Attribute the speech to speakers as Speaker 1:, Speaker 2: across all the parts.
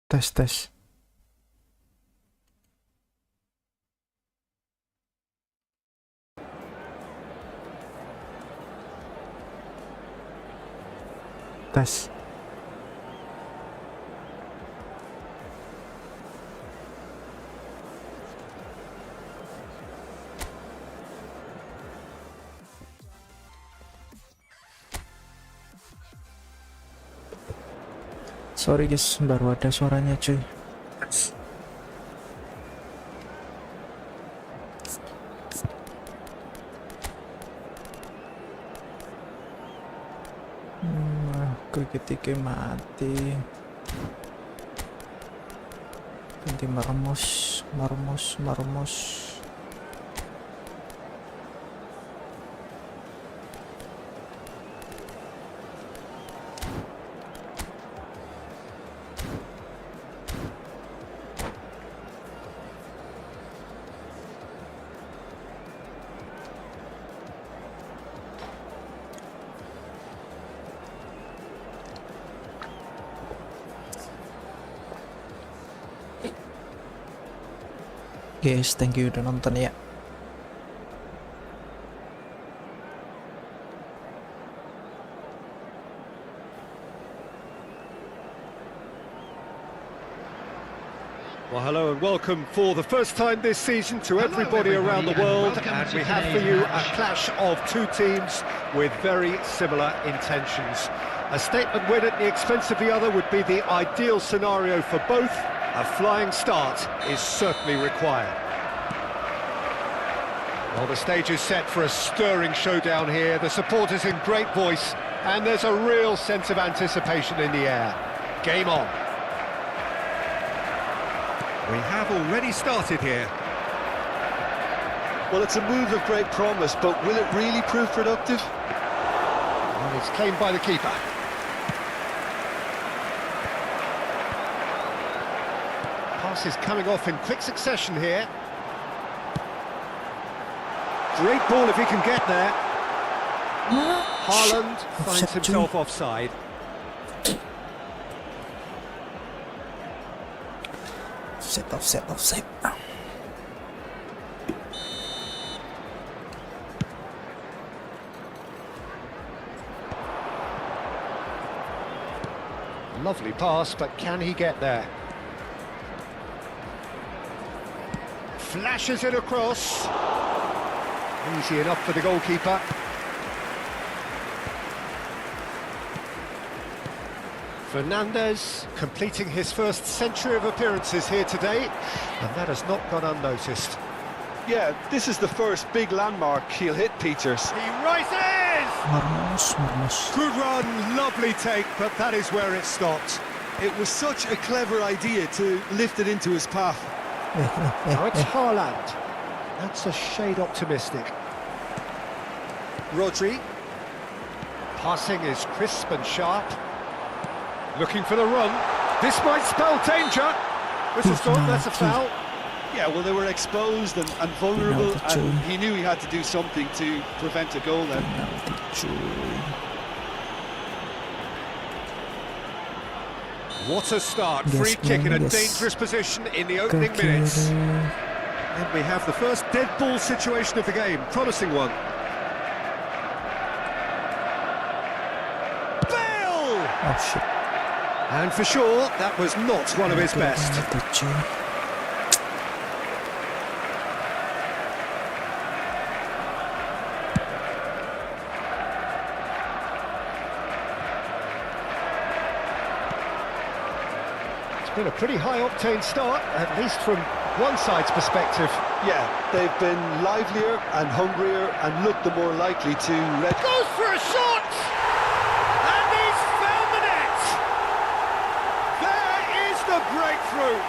Speaker 1: Tes tes. Tes. Sorry guys, baru ada suaranya cuy. Ketika mati ganti marmos. Guys, thank you udah nonton ya.
Speaker 2: Well, hello and welcome for the first time this season to everybody around the world, and we have for you a clash of two teams with very similar intentions. A statement win at the expense of the other would be the ideal scenario for both. A flying start is certainly required. Well, the stage is set for a stirring showdown here. The supporters in great voice, and there's a real sense of anticipation in the air. Game on. We have already started here.
Speaker 3: Well, it's a move of great promise, but will it really prove productive?
Speaker 2: And it's claimed by the keeper. Pass is coming off in quick succession here. Great ball if he can get there. Haaland finds himself offside.
Speaker 1: Offset.
Speaker 2: Lovely pass, but can he get there? Flashes it across. Easy enough for the goalkeeper. Fernandes completing his first century of appearances here today, and that has not gone unnoticed.
Speaker 3: Yeah, this is the first big landmark he'll hit, Peters.
Speaker 2: He rises!
Speaker 1: Marmos.
Speaker 2: Good run, lovely take, but that is where it stopped.
Speaker 3: It was such a clever idea to lift it into his path.
Speaker 2: Now it's Haaland. That's a shade optimistic. Rodri. Passing is crisp and sharp. Looking for the run. This might spell danger. Whistle's gone, that's a foul.
Speaker 3: Yeah, well, they were exposed and vulnerable, and he knew he had to do something to prevent a goal then.
Speaker 2: What a start. Free kick in a dangerous position in the opening minutes. And we have the first dead ball situation of the game. Promising one. Bale!
Speaker 1: Oh shit.
Speaker 2: And for sure, that was not one of his best. It's been a pretty high-octane start, at least from one side's perspective.
Speaker 3: Yeah, they've been livelier and hungrier and looked the more likely to...
Speaker 2: Goes for a shot! And he's found the net! There is the breakthrough!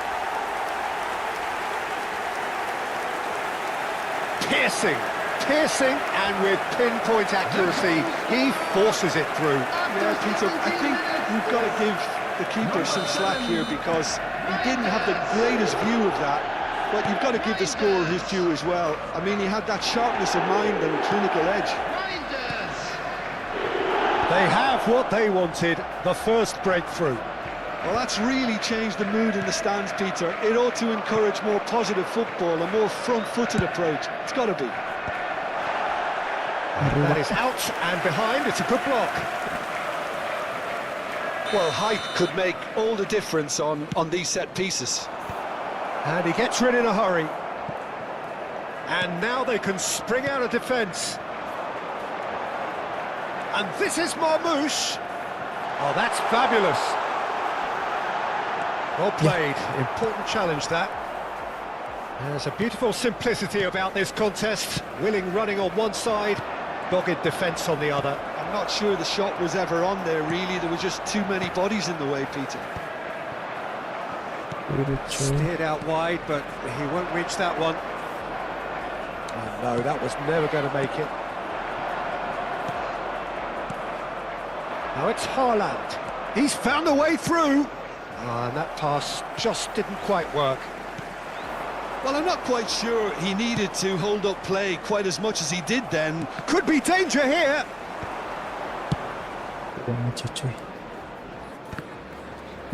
Speaker 2: Piercing, and with pinpoint accuracy, he forces it through.
Speaker 3: Yeah, Peter, I think we've got to give the keeper some slack here, because he didn't have the greatest view of that, but you've got to give the scorer his due as well. I mean, he had that sharpness of mind and clinical edge.
Speaker 2: They have what they wanted, the first breakthrough.
Speaker 3: Well, that's really changed the mood in the stands, Peter. It ought to encourage more positive football, a more front-footed approach. It's got to be.
Speaker 2: That is out and behind. It's a good block.
Speaker 3: Well, height could make all the difference on these set pieces.
Speaker 2: And he gets rid in a hurry. And now they can spring out of defence. And this is Marmouche. Oh, that's fabulous. Well played. Important challenge, that. There's a beautiful simplicity about this contest. Willing running on one side, dogged defence on the other.
Speaker 3: I'm not sure the shot was ever on there, really. There were just too many bodies in the way, Peter.
Speaker 2: Steered out wide, but he won't reach that one. Oh, no, that was never going to make it. Now it's Haaland. He's found a way through. And that pass just didn't quite work.
Speaker 3: Well, I'm not quite sure he needed to hold up play quite as much as he did then.
Speaker 2: Could be danger here.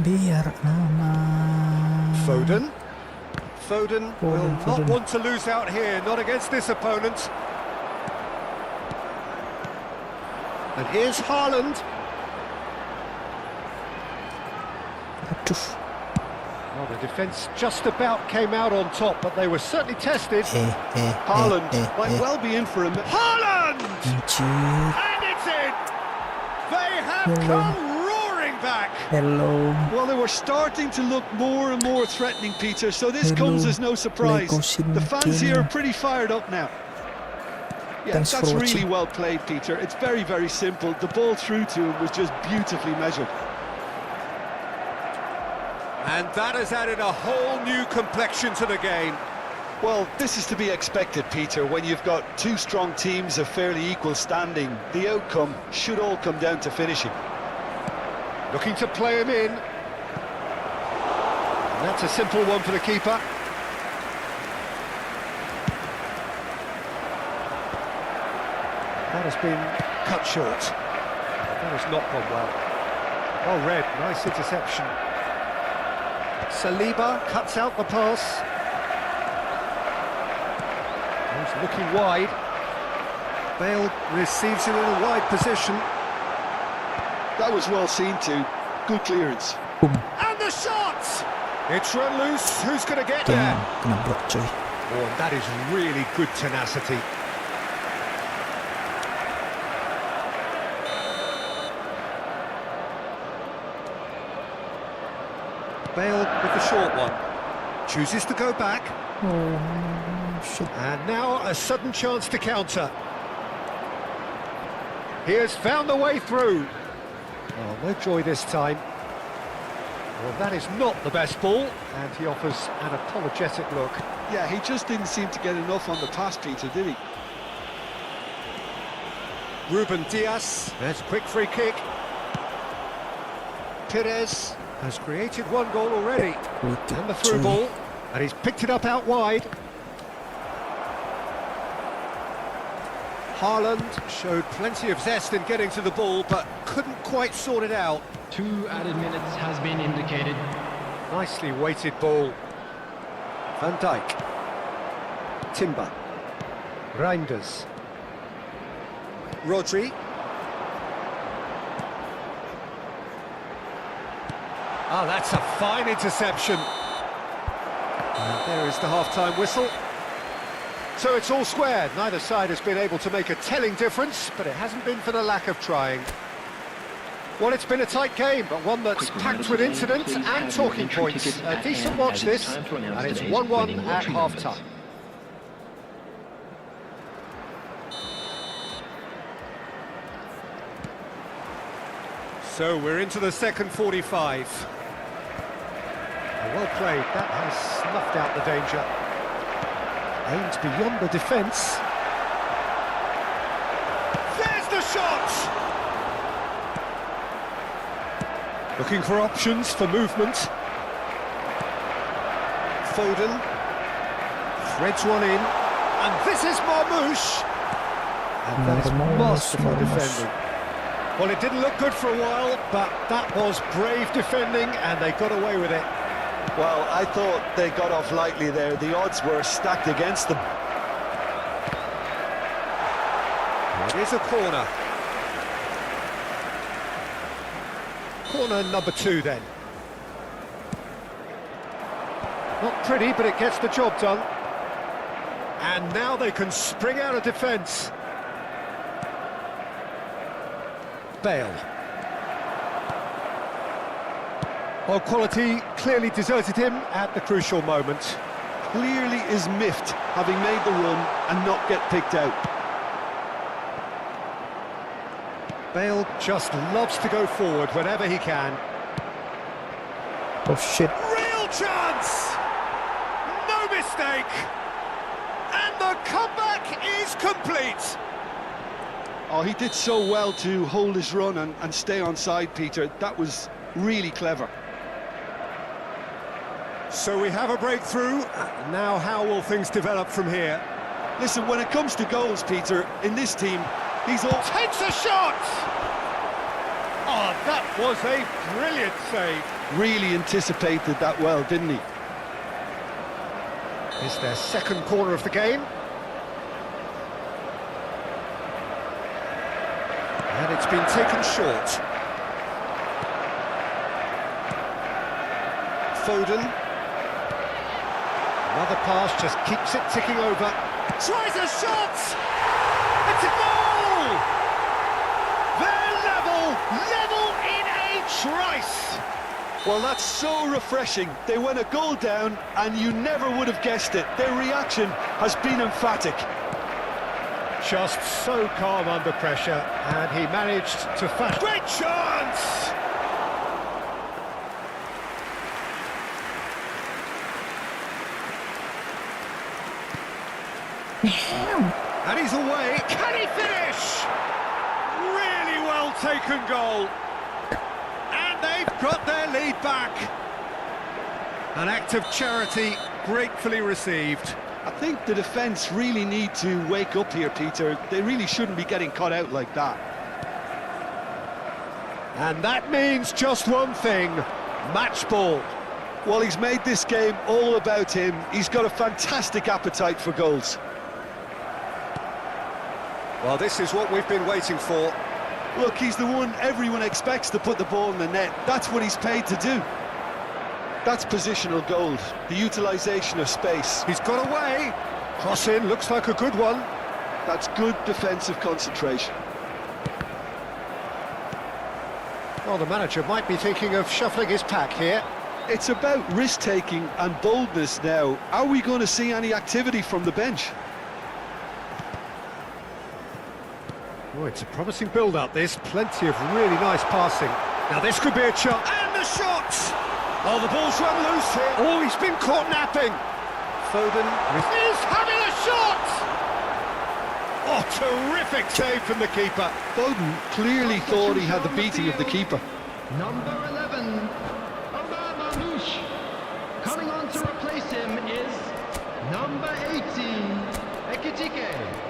Speaker 1: Biar aman.
Speaker 2: Foden. Foden will not
Speaker 1: Foden.
Speaker 2: want to lose out here, not against this opponent. And here's Haaland.
Speaker 1: Aduh.
Speaker 2: Well, the defence just about came out on top, but they were certainly tested.
Speaker 3: Haaland might well be in for a...
Speaker 2: Haaland!
Speaker 1: Anjir.
Speaker 2: And it's in! They have
Speaker 1: Hello.
Speaker 2: come roaring back!
Speaker 1: Hello.
Speaker 3: Well, they were starting to look more and more threatening, Peter, so this
Speaker 1: Hello.
Speaker 3: comes as no surprise.
Speaker 1: Lego
Speaker 3: The fans
Speaker 1: Sim
Speaker 3: here are
Speaker 1: King.
Speaker 3: pretty fired up now. Yeah,
Speaker 1: Thanks for
Speaker 3: that's really
Speaker 1: watching.
Speaker 3: well played, Peter. It's very, very simple. The ball through to him was just beautifully measured.
Speaker 2: And that has added a whole new complexion to the game.
Speaker 3: Well, this is to be expected, Peter, when you've got two strong teams of fairly equal standing. The outcome should all come down to finishing.
Speaker 2: Looking to play him in. And that's a simple one for the keeper. That has been cut short. That has not gone well. Well read, nice interception. Saliba cuts out the pass. He's looking wide. Bale receives it in a wide position.
Speaker 3: That was well seen too. Good clearance.
Speaker 1: Boom.
Speaker 2: And the shot! It's run loose. Who's going to get
Speaker 1: Kena,
Speaker 2: there?
Speaker 1: kena blok coy.
Speaker 2: Oh, and that is really good tenacity. Bale with the short one. Chooses to go back.
Speaker 1: Oh, shit.
Speaker 2: And now a sudden chance to counter. He has found the way through. Oh, no joy this time. Well, that is not the best ball, and he offers an apologetic look.
Speaker 3: Yeah, he just didn't seem to get enough on the pass, Peter, did he?
Speaker 2: Ruben Diaz, there's a quick free kick. Perez has created one goal already. And the through ball, and he's picked it up out wide. Haaland showed plenty of zest in getting to the ball, but couldn't quite sort it out.
Speaker 4: 2 added minutes has been indicated.
Speaker 2: Nicely weighted ball. Van Dijk. Timber. Reinders. Rodri. Oh, that's a fine interception. And there is the half-time whistle. So it's all square. Neither side has been able to make a telling difference, but it hasn't been for the lack of trying. Well, it's been a tight game, but one that's packed with incident and talking points. A decent watch this, and it's 1-1 at half-time. So we're into the second 45. Well played, that has snuffed out the danger. Aimed beyond the defence. There's the shot! Looking for options for movement. Foden threads one in, and this is Marmouche. And that is masterful defending. Well, it didn't look good for a while, but that was brave defending, and they got away with it.
Speaker 3: Well, I thought they got off lightly there. The odds were stacked against them.
Speaker 2: It is a corner. Corner number 2 then. Not pretty, but it gets the job done. And now they can spring out of defence. Bale. Well, quality clearly deserted him at the crucial moment.
Speaker 3: Clearly is miffed, having made the run and not get picked out.
Speaker 2: Bale just loves to go forward whenever he can.
Speaker 1: Oh shit.
Speaker 2: Real chance! No mistake! And the comeback is complete!
Speaker 3: Oh, he did so well to hold his run and stay on side, Peter. That was really clever.
Speaker 2: So we have a breakthrough. Now how will things develop from here?
Speaker 3: Listen, when it comes to goals, Peter, in this team, he's all...
Speaker 2: Takes a shot! Oh, that was a brilliant save.
Speaker 3: Really anticipated that well, didn't he?
Speaker 2: It's their second corner of the game. And it's been taken short. Foden. Another pass just keeps it ticking over. Tries a shot! It's a goal! They're level in a trice!
Speaker 3: Well, that's so refreshing. They went a goal down and you never would have guessed it. Their reaction has been emphatic.
Speaker 2: Just so calm under pressure, and he managed to fashion... Great chance! And he's away. Can he finish? Really well taken goal. And they've got their lead back. An act of charity gratefully received.
Speaker 3: I think the defence really need to wake up here, Peter. They really shouldn't be getting caught out like that.
Speaker 2: And that means just one thing, match ball.
Speaker 3: Well, he's made this game all about him. He's got a fantastic appetite for goals.
Speaker 2: Well, this is what we've been waiting for.
Speaker 3: Look, he's the one everyone expects to put the ball in the net. That's what he's paid to do. That's positional gold, the utilisation of space.
Speaker 2: He's got away. Cross in, looks like a good one.
Speaker 3: That's good defensive concentration.
Speaker 2: Well, the manager might be thinking of shuffling his pack here.
Speaker 3: It's about risk-taking and boldness now. Are we going to see any activity from the bench?
Speaker 2: Oh, it's a promising build-up, this. Plenty of really nice passing. Now, this could be a chance. And the shot! Oh, the ball's run loose here. Oh, he's been caught napping. Foden is having a shot! Oh, terrific save from the keeper.
Speaker 3: Foden clearly thought he had the beating of the keeper.
Speaker 4: Number 11, Manouche. Coming on to replace him is number 18, Ekitike.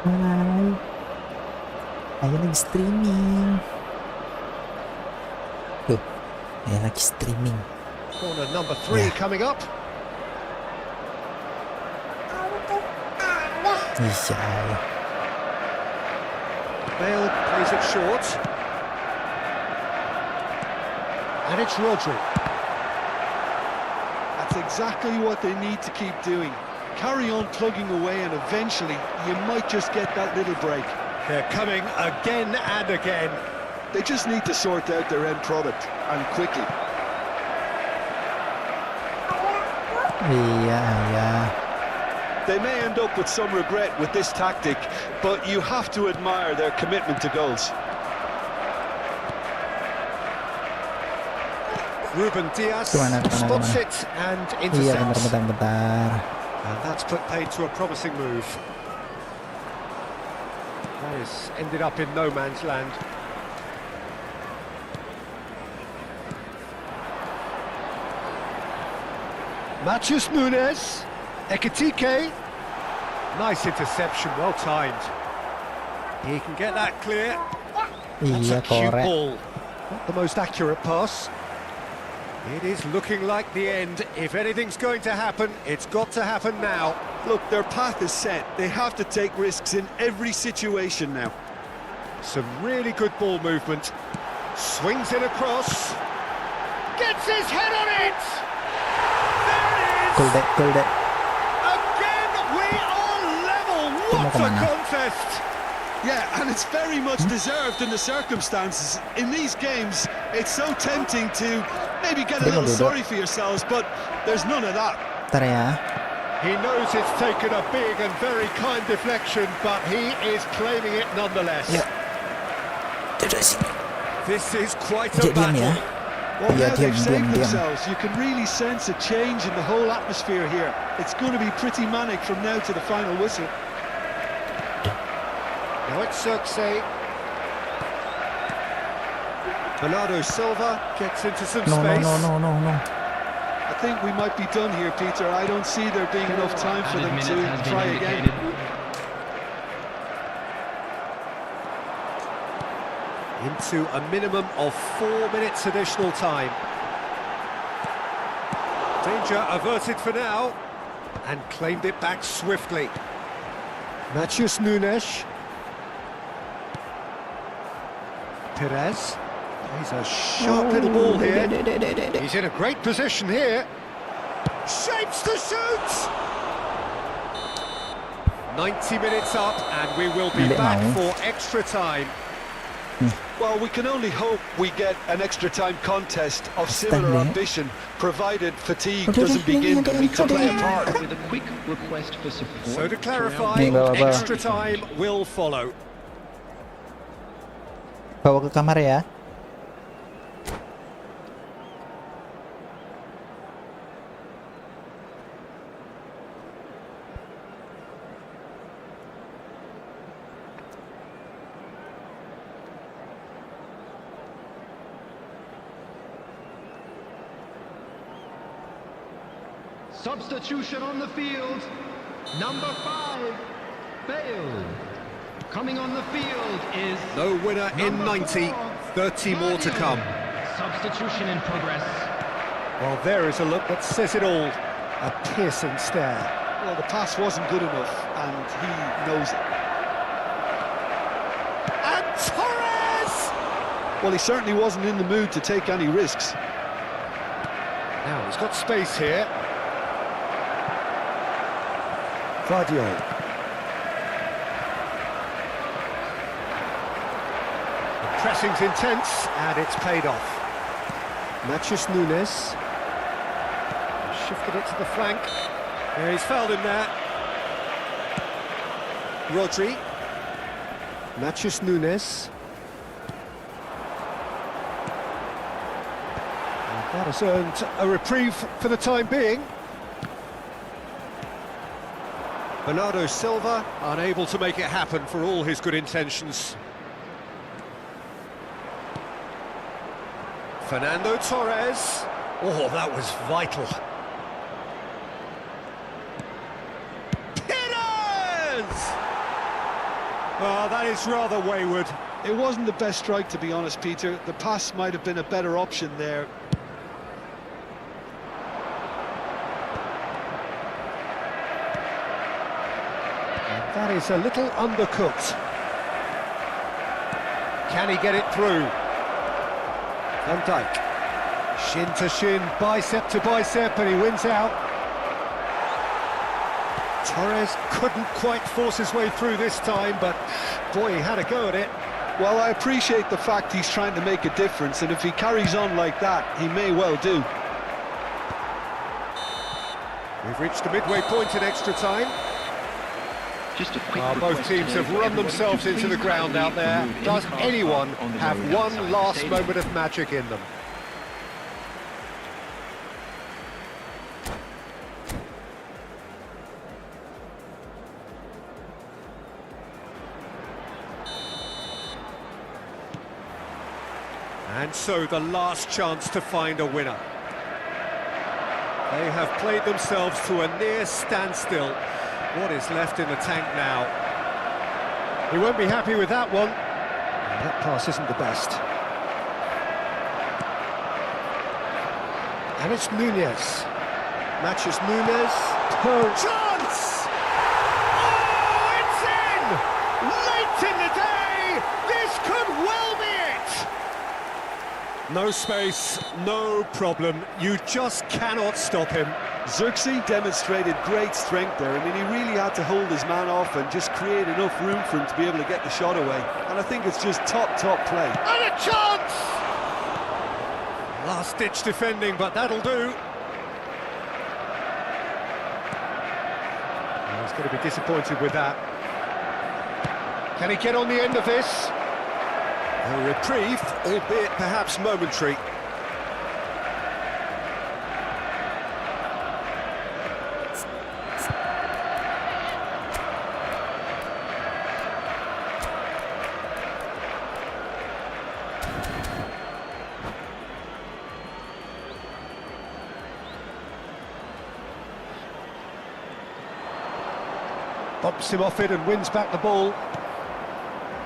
Speaker 1: Hai. Ayan lagi streaming. Tuh, ayan lagi streaming.
Speaker 2: Corner number 3 coming up.
Speaker 1: Iya.
Speaker 2: Bale plays it short. And it's Rodri.
Speaker 3: That's exactly what they need to keep doing. Carry on plugging away and eventually you might just get that little break.
Speaker 2: They're coming again and again.
Speaker 3: They just need to sort out their end product, and quickly.
Speaker 1: Iya.
Speaker 3: They may end up with some regret with this tactic, but you have to admire their commitment to goals.
Speaker 2: Ruben Diaz
Speaker 1: Kemana?
Speaker 2: spots it and
Speaker 1: Iya,
Speaker 2: intercepts.
Speaker 1: bentar.
Speaker 2: And that's put paid to a promising move. Paris ended up in no man's land. Matheus Nunes, Ekitike. Nice interception, well timed. He can get that clear. That's
Speaker 1: Iya,
Speaker 2: a cute
Speaker 1: korek.
Speaker 2: ball. Not the most accurate pass. It is looking like the end. If anything's going to happen, it's got to happen now.
Speaker 3: Look, their path is set. They have to take risks in every situation now.
Speaker 2: Some really good ball movement. Swings it across. Gets his head on it! There it is!
Speaker 1: Gol dek.
Speaker 2: Again, we are level!
Speaker 1: Mau
Speaker 2: What a
Speaker 1: kemana?
Speaker 2: contest!
Speaker 3: Yeah, and it's very much deserved in the circumstances. In these games, it's so tempting to maybe get a little sorry for yourselves, but there's none of that.
Speaker 1: Bentar ya.
Speaker 2: He knows it's taken a big and very kind deflection, but he is claiming it nonetheless.
Speaker 1: Ya. Duduk sini.
Speaker 2: This is quite a
Speaker 1: Diam ya.
Speaker 2: battle.
Speaker 3: Well,
Speaker 1: Yeah,
Speaker 3: now they've saved
Speaker 1: diam.
Speaker 3: themselves. You can really sense a change in the whole atmosphere here. It's going to be pretty manic from now to the final whistle.
Speaker 2: Now it's Circe. Bernardo Silva gets into some
Speaker 1: No.
Speaker 2: space.
Speaker 3: I think we might be done here, Peter. I don't see there being enough time for them to try again.
Speaker 2: Into a minimum of 4 minutes additional time. Danger averted for now, and claimed it back swiftly. Matheus Nunes. Perez. He's a sharp little ball here. He's in a great position here. Shapes to shoot! 90 minutes up, and we will be
Speaker 1: Hindi
Speaker 2: back
Speaker 1: mau.
Speaker 2: for extra time.
Speaker 3: Well, we can only hope we get an extra time contest of similar
Speaker 1: Stanley.
Speaker 3: ambition, provided fatigue
Speaker 1: Udah,
Speaker 3: doesn't begin to play a part.
Speaker 4: With a quick request for support.
Speaker 2: So to clarify,
Speaker 1: Nih, bawa.
Speaker 2: extra time will follow.
Speaker 1: Bawa ke kamar ya.
Speaker 4: Substitution on the field. Number 5, Bale. Coming on the field is
Speaker 2: No winner in
Speaker 4: number
Speaker 2: 90,
Speaker 4: 4,
Speaker 2: 30 more to come.
Speaker 4: Substitution in progress.
Speaker 2: Well, there is a look that says it all. A piercing stare.
Speaker 3: Well, the pass wasn't good enough, and he knows it.
Speaker 2: And Torres!
Speaker 3: Well, he certainly wasn't in the mood to take any risks.
Speaker 2: Now he's got space here. Vardio. The pressing's intense, and it's paid off. Matheus Nunes. Shifted it to the flank. Yeah, he's fouled him there. Rodri. Matheus Nunes. And that has earned a reprieve for the time being. Bernardo Silva unable to make it happen for all his good intentions. Fernando Torres. Oh, that was vital. Perez! Oh, that is rather wayward.
Speaker 3: It wasn't the best strike, to be honest, Peter. The pass might have been a better option there.
Speaker 2: That is a little undercooked. Can he get it through? Van Dijk. Shin to shin, bicep to bicep, and he wins out. Torres couldn't quite force his way through this time, but boy, he had a go at it.
Speaker 3: Well, I appreciate the fact he's trying to make a difference, and if he carries on like that, he may well do.
Speaker 2: We've reached the midway point in extra time.
Speaker 4: Just a quick
Speaker 2: Both teams have run themselves into the ground out there. Does anyone have one last moment of magic in them? And so the last chance to find a winner. They have played themselves to a near standstill. What is left in the tank now? He won't be happy with that one. And that pass isn't the best. And it's Nunez. Matches Nunez. Chance! Oh, it's in! Late in the day! This could well be it! No space, no problem. You just cannot stop him.
Speaker 3: Xerxes demonstrated great strength there. I mean, he really had to hold his man off and just create enough room for him to be able to get the shot away. And I think it's just top play.
Speaker 2: And a chance! Last-ditch defending, but that'll do. He's going to be disappointed with that. Can he get on the end of this? A reprieve, albeit perhaps momentary. Bumps him off it and wins back the ball.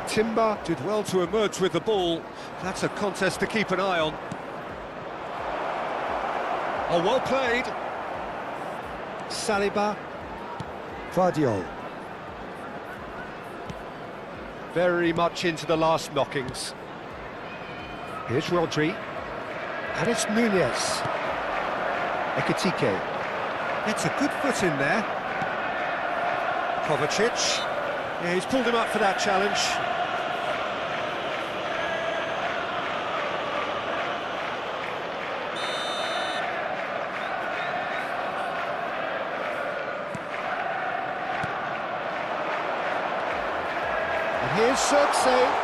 Speaker 2: Timber did well to emerge with the ball. That's a contest to keep an eye on. Oh, well played. Saliba. Vardiol. Very much into the last knockings. Here's Rodri. And it's Nunez. Ekitike. Gets a good foot in there. Kovacic. Yeah, he's pulled him up for that challenge. And here's Xerxes.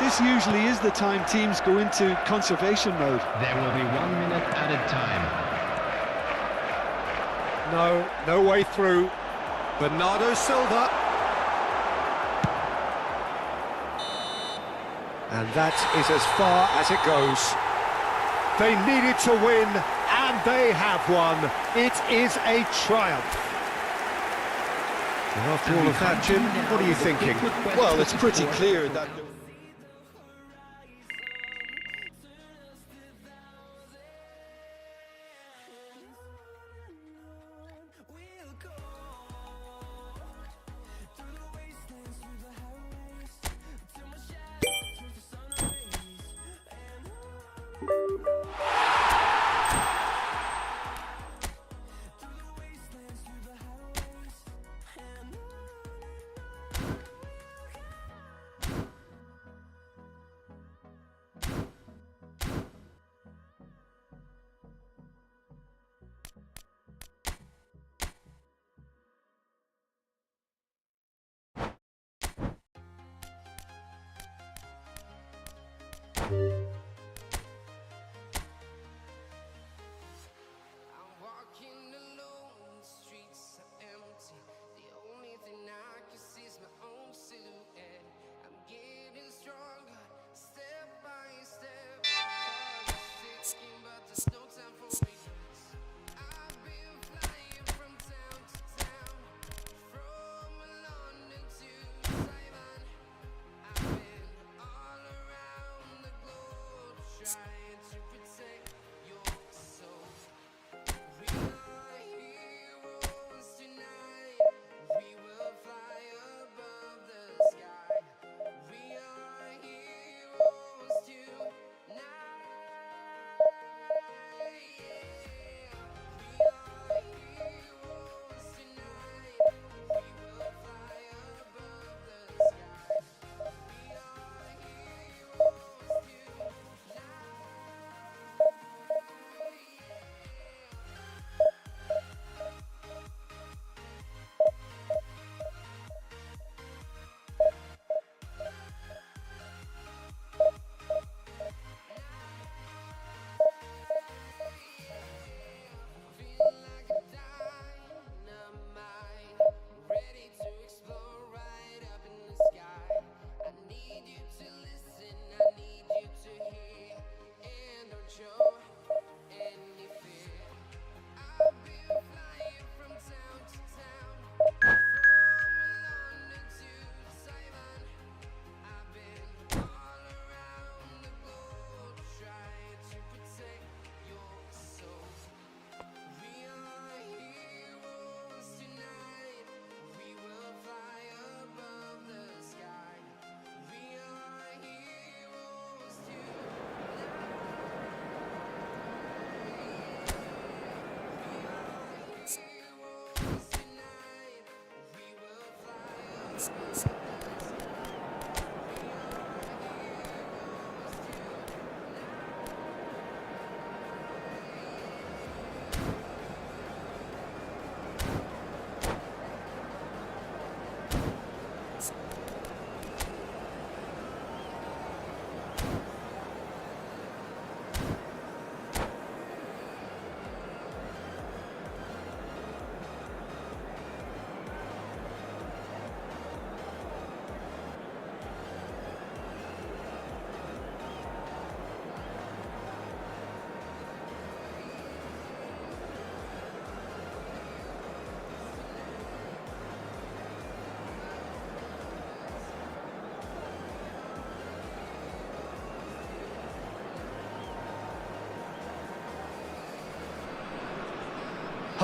Speaker 3: This usually is the time teams go into conservation mode.
Speaker 4: There will be 1 minute added time.
Speaker 2: No way through. Bernardo Silva. And that is as far as it goes. They needed to win, and they have won. It is a triumph. And after all of that, Jim, what are you thinking?
Speaker 3: Well, it's pretty clear that...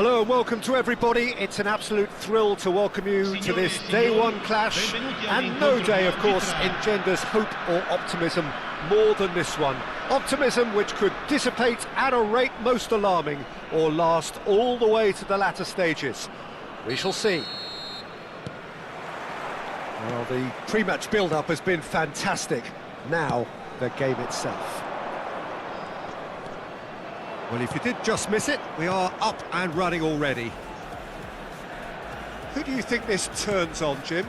Speaker 2: Hello and welcome to everybody. It's an absolute thrill to welcome you to this day one clash, and no day, of course, engenders hope or optimism more than this one. Optimism which could dissipate at a rate most alarming or last all the way to the latter stages. We shall see. Well, the pre-match build-up has been fantastic. Now, the game itself. Well, if you did just miss it, we are up and running already. Who do you think this turns on, Jim?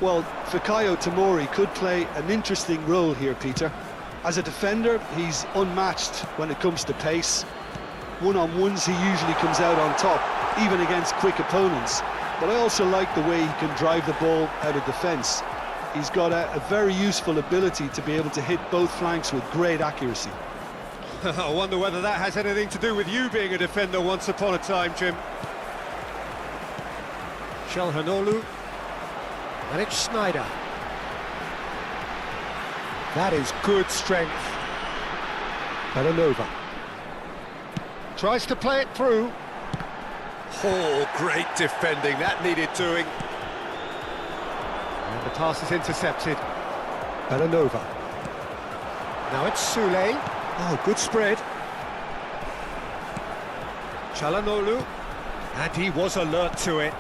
Speaker 3: Well, Fikayo Tomori could play an interesting role here, Peter. As a defender, he's unmatched when it comes to pace. One-on-ones, he usually comes out on top, even against quick opponents. But I also like the way he can drive the ball out of defence. He's got a very useful ability to be able to hit both flanks with great accuracy.
Speaker 2: I wonder whether that has anything to do with you being a defender once upon a time, Jim. Shalhanoglu. And it's Snyder. That is good strength. Belanova. Tries to play it through. Oh, great defending. That needed doing. And the pass is intercepted. Belanova. Now it's Sule. Oh, good spread. Çalhanoğlu. And he was alert to it.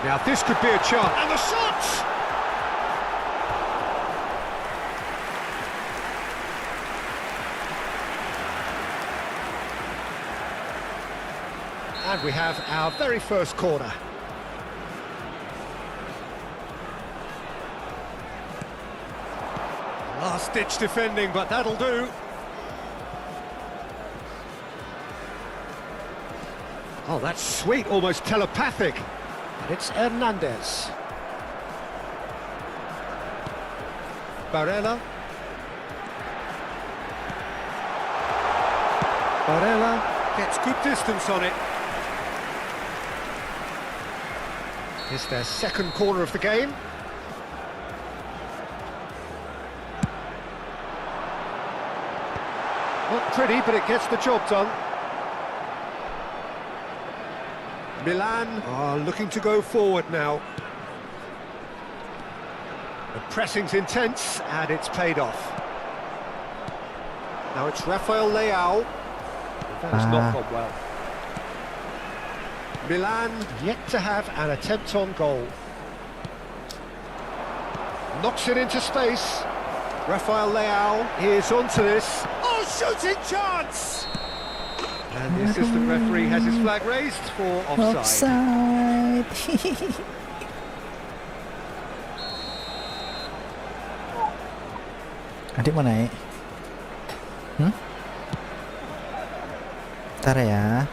Speaker 2: Now this could be a chance. And the shot! And we have our very first corner. Last-ditch defending, but that'll do. Oh, that's sweet, almost telepathic. And it's Hernandez. Barella. Barella gets good distance on it. It's their second corner of the game. Not pretty, but it gets the job done. Milan are looking to go forward now. The pressing's intense, and it's paid off. Now it's Rafael Leao. That has not gone well. Milan yet to have an attempt on goal. Knocks it into space. Rafael Leao is onto this. Oh, shooting chance! And the assistant referee has his flag raised for offside.
Speaker 1: Adik mau naik? Ntar ya.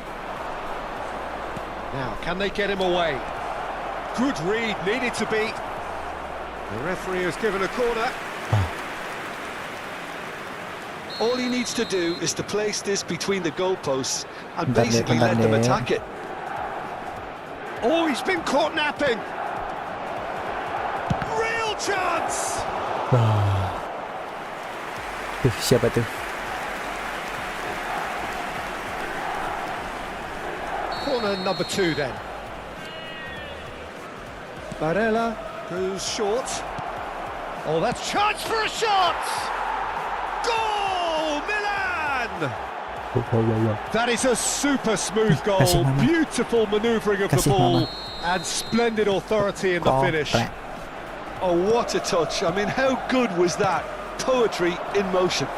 Speaker 2: Now, can they get him away? Good read, needed to be. The referee has given a corner.
Speaker 3: All he needs to do is to place this between the goalposts and basically let them attack it.
Speaker 2: Oh, he's been caught napping. Real chance.
Speaker 1: Siapa tuh?
Speaker 2: Corner number 2 then. Barella goes short. Oh, that's chance for a shot! Goal, Milan! That is a super smooth goal. Beautiful manoeuvring of the ball and splendid authority in the finish.
Speaker 3: Oh, what a touch. I mean, how good was that? Poetry in motion.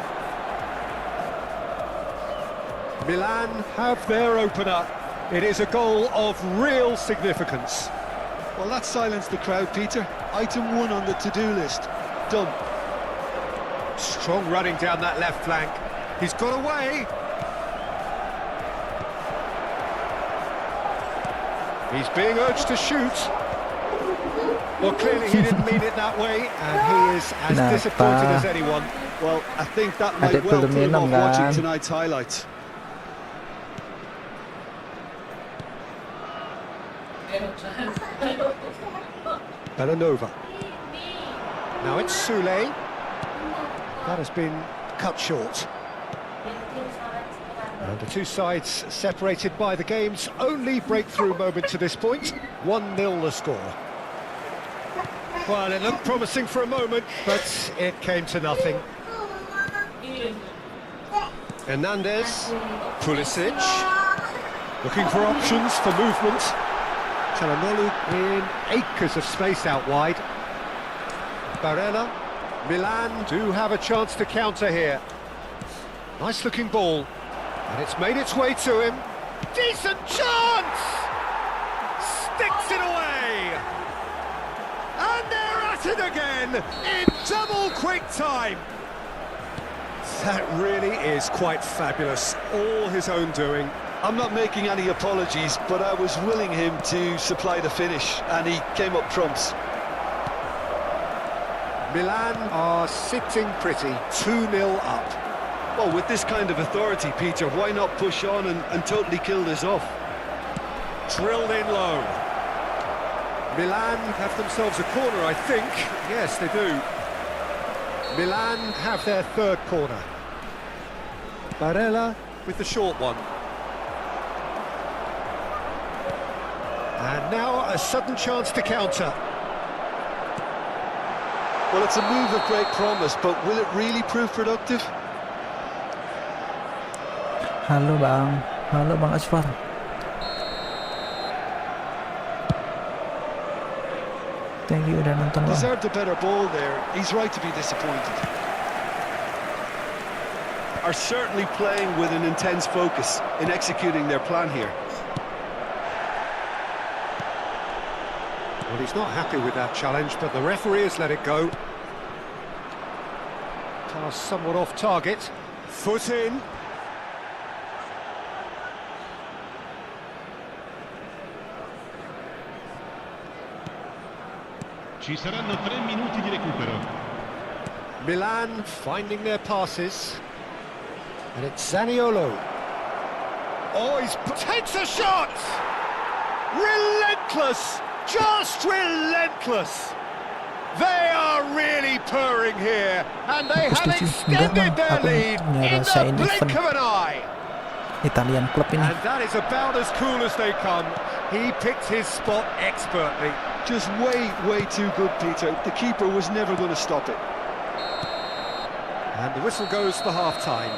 Speaker 2: Milan have their opener. It is a goal of real significance.
Speaker 3: Well, that silenced the crowd, Peter. Item 1 on the to-do list. Done.
Speaker 2: Strong running down that left flank. He's got away. He's being urged to shoot. Well, clearly he didn't mean it that way, and he is as disappointed as anyone.
Speaker 3: Well, I think that might well put him off watching tonight's highlights.
Speaker 2: Belanova. Now it's Sule. That has been cut short. And the two sides separated by the game's only breakthrough moment to this point. 1-0 the score. Well, it looked promising for a moment, but it came to nothing. Hernandez, Pulisic, looking for options for movement. Çalhanoğlu in acres of space out wide. Barella, Milan do have a chance to counter here. Nice looking ball, and it's made its way to him. Decent chance! Sticks it away! And they're at it again in double quick time. That really is quite fabulous, all his own doing.
Speaker 3: I'm not making any apologies, but I was willing him to supply the finish, and he came up trumps.
Speaker 2: Milan are sitting pretty, 2-0 up.
Speaker 3: Well, with this kind of authority, Peter, why not push on and totally kill this off?
Speaker 2: Drilled in low. Milan have themselves a corner, I think. Yes, they do. Milan have their third corner. Barella with the short one. And now a sudden chance to counter.
Speaker 3: Well, it's a move of great promise, but will it really prove productive?
Speaker 1: Halo Bang Asfar. Thank you udah nonton Bang.
Speaker 3: Deserved a better ball there. He's right to be disappointed. Are certainly playing with an intense focus in executing their plan here.
Speaker 2: Well, he's not happy with that challenge, but the referee has let it go. Pass somewhat off target. Foot in.
Speaker 4: Ci saranno 3 minuti di recupero.
Speaker 2: Milan finding their passes. And it's Zaniolo. Oh, takes a shot! Relentless! Just relentless! They are really purring here, and they have extended their lead in the blink of an eye.
Speaker 1: Italian club ini.
Speaker 2: And that is about as cool as they come. He picked his spot expertly.
Speaker 3: Just way too good, Peter. The keeper was never going to stop it.
Speaker 2: And the whistle goes for half-time.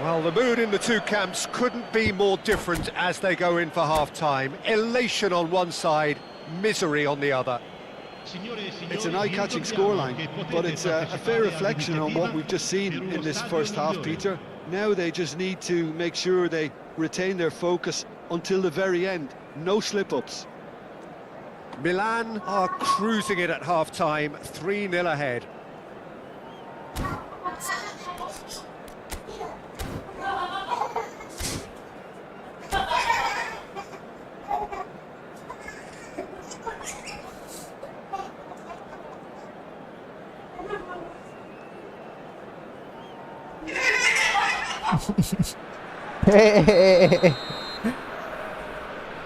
Speaker 2: Well, the mood in the two camps couldn't be more different as they go in for half-time. Elation on one side, misery on the other.
Speaker 3: It's an eye-catching scoreline, but it's a fair reflection on what we've just seen in this first half, Peter. Now they just need to make sure they retain their focus until the very end. No slip-ups.
Speaker 2: Milan are cruising it at half-time, 3-0 ahead.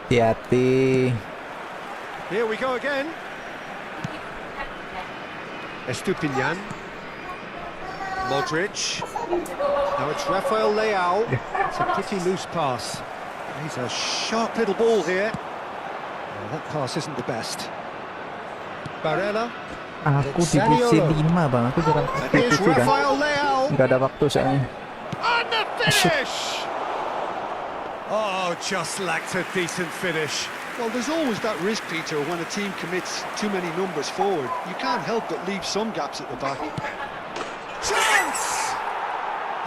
Speaker 1: Hati-hati.
Speaker 2: Here we go again. Estupiñán. Modric. Now it's Rafael Leao. It's a pretty loose pass. He's a sharp little ball here. Well, that pass isn't the best. Barella.
Speaker 1: Aku divisi 5 Bang, aku jarang
Speaker 2: Here's
Speaker 1: itu kan.
Speaker 2: Rafael Leao.
Speaker 1: Nggak ada waktu soalnya.
Speaker 2: And the finish! Oh, just lacked a decent finish.
Speaker 3: Well, there's always that risk, Peter, when a team commits too many numbers forward. You can't help but leave some gaps at the back.
Speaker 2: Chance!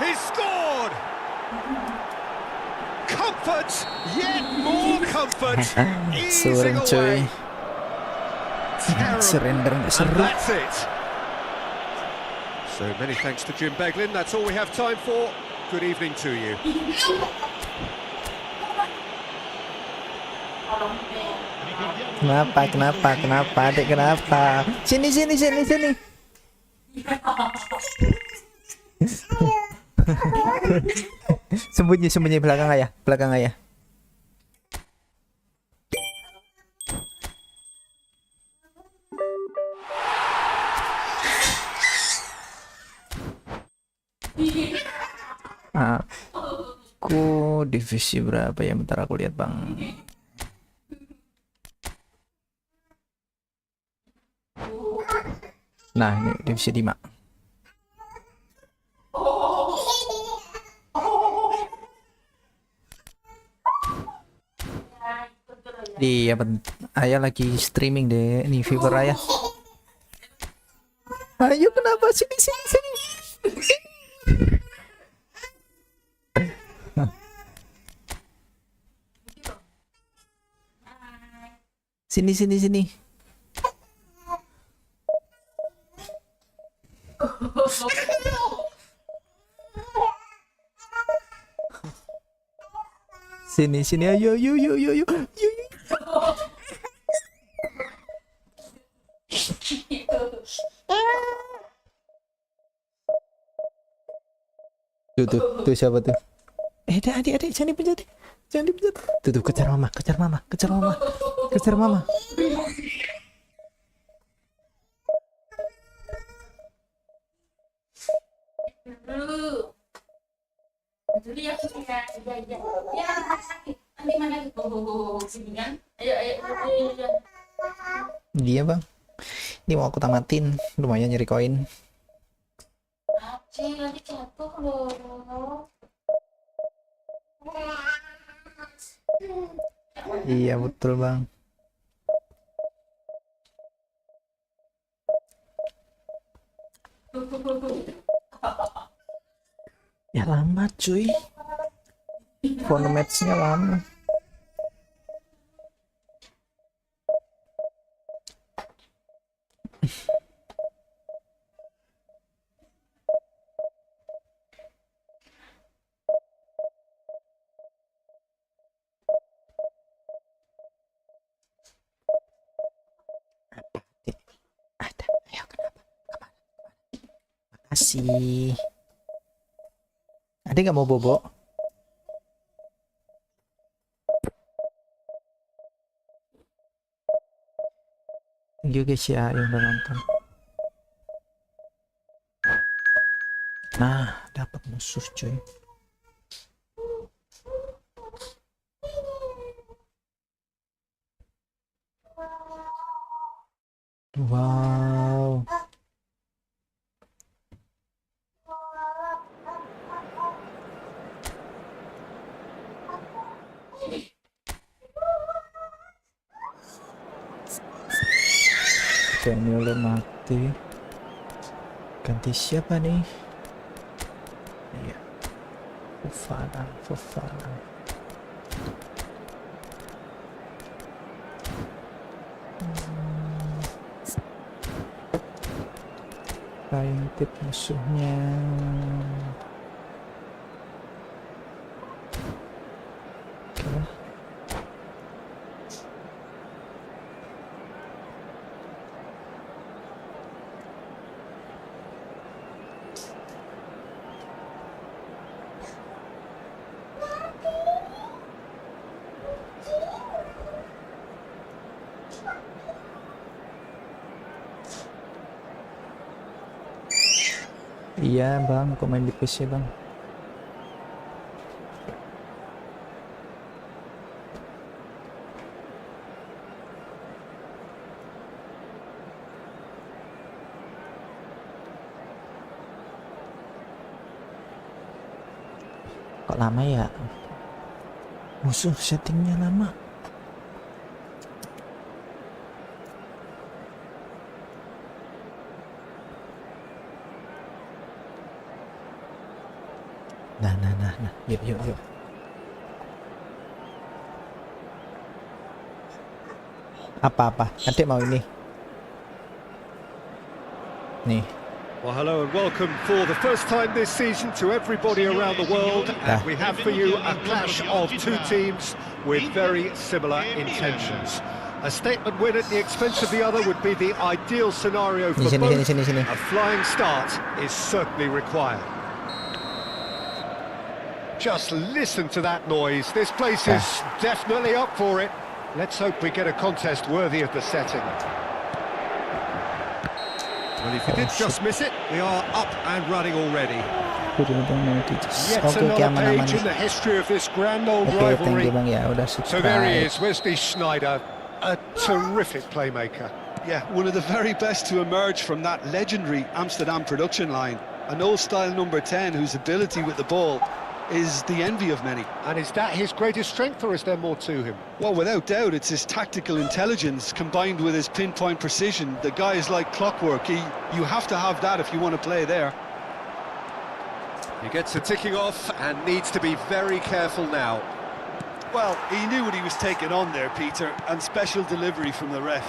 Speaker 2: He's scored! Comfort! Yet more comfort! Easing
Speaker 1: Suren cuy.
Speaker 2: away. Terrible.
Speaker 1: Surrender nggak
Speaker 2: And
Speaker 1: seru.
Speaker 2: that's it. So many thanks to Jim Beglin. That's all we have time for. Good evening to you.
Speaker 1: Kenapa, adik, kenapa? Sini. Sembunyi belakang ayah. divisi berapa ya? Bentar aku lihat bang. Nah ini divisi 5. Iya, Ayah lagi streaming deh, nih viewer Ayah. Ayo kenapa sini. Sini. Sini, ayo. Tuh siapa tuh? Adik, jangan dipencet. Tuh, kejar mama.
Speaker 5: Dulu ya, ya sakit. Nanti mana sini kan? Ayo.
Speaker 1: Dia bang, ini mau aku tamatin, lumayan nyari koin.
Speaker 5: Acil, nanti jatuh loh.
Speaker 1: Iya betul bang. Ya lama cuy, phone match-nya lama. Ada, ayo kenapa? Makasih. Ada nggak mau bobo? Thank you guys ya yang udah nonton. Nah, dapat musuh cuy. Wow. Ini udah mati. Ganti siapa nih? Iya. Fofana. Paling tip musuhnya. Oke. Iya bang, aku main di PC bang. Kok lama ya? Musuh settingnya lama. Nah, yuk. Apa? Adik mau ini. Nih.
Speaker 2: Well, hello and welcome for the first time this season to everybody around the world. And we have for you a clash of two teams with very similar intentions. A statement win at the expense of the other would be the ideal scenario for both.
Speaker 1: Sini.
Speaker 2: A flying start is certainly required. Just listen to that noise. This place is definitely up for it. Let's hope we get a contest worthy of the setting. Well, if you did just miss it, we are up and running already. Yet
Speaker 1: Oke,
Speaker 2: another
Speaker 1: aman aman.
Speaker 2: page in the history of this grand old
Speaker 1: Oke, thank
Speaker 2: rivalry.
Speaker 1: you Bang ya udah
Speaker 2: So there he
Speaker 1: subscribe.
Speaker 2: is, Wesley Sneijder, a terrific playmaker.
Speaker 3: Yeah, one of the very best to emerge from that legendary Amsterdam production line. An old-style number 10 whose ability with the ball is the envy of many.
Speaker 2: And is that his greatest strength, or is there more to him?
Speaker 3: Well, without doubt, it's his tactical intelligence combined with his pinpoint precision. The guy is like clockwork. You have to have that if you want to play there.
Speaker 2: He gets the ticking off and needs to be very careful now.
Speaker 3: Well, he knew what he was taking on there, Peter, and special delivery from the ref.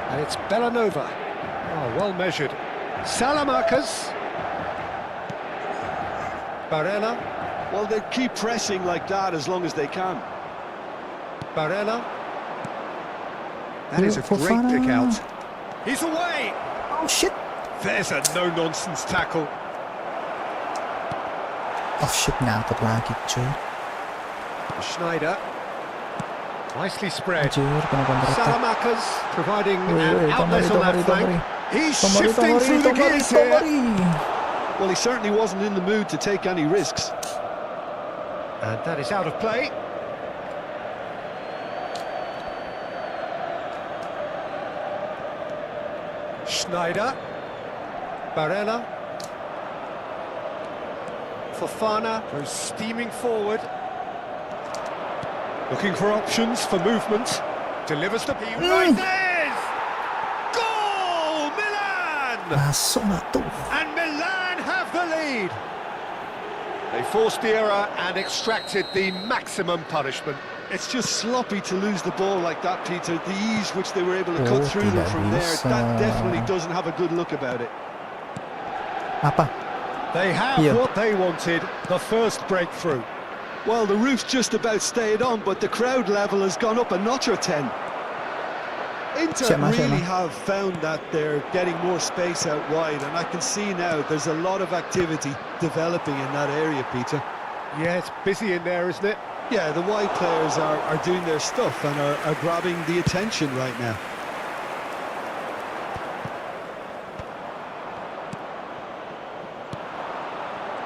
Speaker 2: And it's Belanova. Oh, well measured. Salamakers. Barella.
Speaker 3: Well, they keep pressing like that as long as they can.
Speaker 2: Barella. That is a great
Speaker 1: Fofana.
Speaker 2: pick out. He's away.
Speaker 1: Oh shit.
Speaker 2: There's a no-nonsense tackle.
Speaker 1: Oh shit, ngangkut lagi cuy.
Speaker 2: Sneijder. Nicely spread.
Speaker 1: Anjir, kena counter attack.
Speaker 2: Salamakers providing
Speaker 1: Woi,
Speaker 2: an
Speaker 1: woi,
Speaker 2: outlet on that flank. He's shifting through the gears here.
Speaker 3: Well, he certainly wasn't in the mood to take any risks.
Speaker 2: And that is out of play. Sneijder. Barella. Fofana goes steaming forward. Looking for options for movement. Delivers the P. Right there! Goal! Milan!
Speaker 1: Masuk nggak tuh?
Speaker 2: And Milan have the lead. They forced the error and extracted the maximum punishment.
Speaker 3: It's just sloppy to lose the ball like that, Peter. The ease which they were able to cut through them
Speaker 1: tidak
Speaker 3: from there,
Speaker 1: bisa.
Speaker 3: that definitely doesn't have a good look about it.
Speaker 1: Apa?
Speaker 2: They have
Speaker 1: Yeah.
Speaker 2: what they wanted, the first breakthrough.
Speaker 3: Well, the roof's just about stayed on, but the crowd level has gone up a notch or 10. Inter really have found that they're getting more space out wide, and I can see now there's a lot of activity developing in that area, Peter.
Speaker 2: Yeah, it's busy in there, isn't it?
Speaker 3: Yeah, the wide players are doing their stuff and are grabbing the attention right now.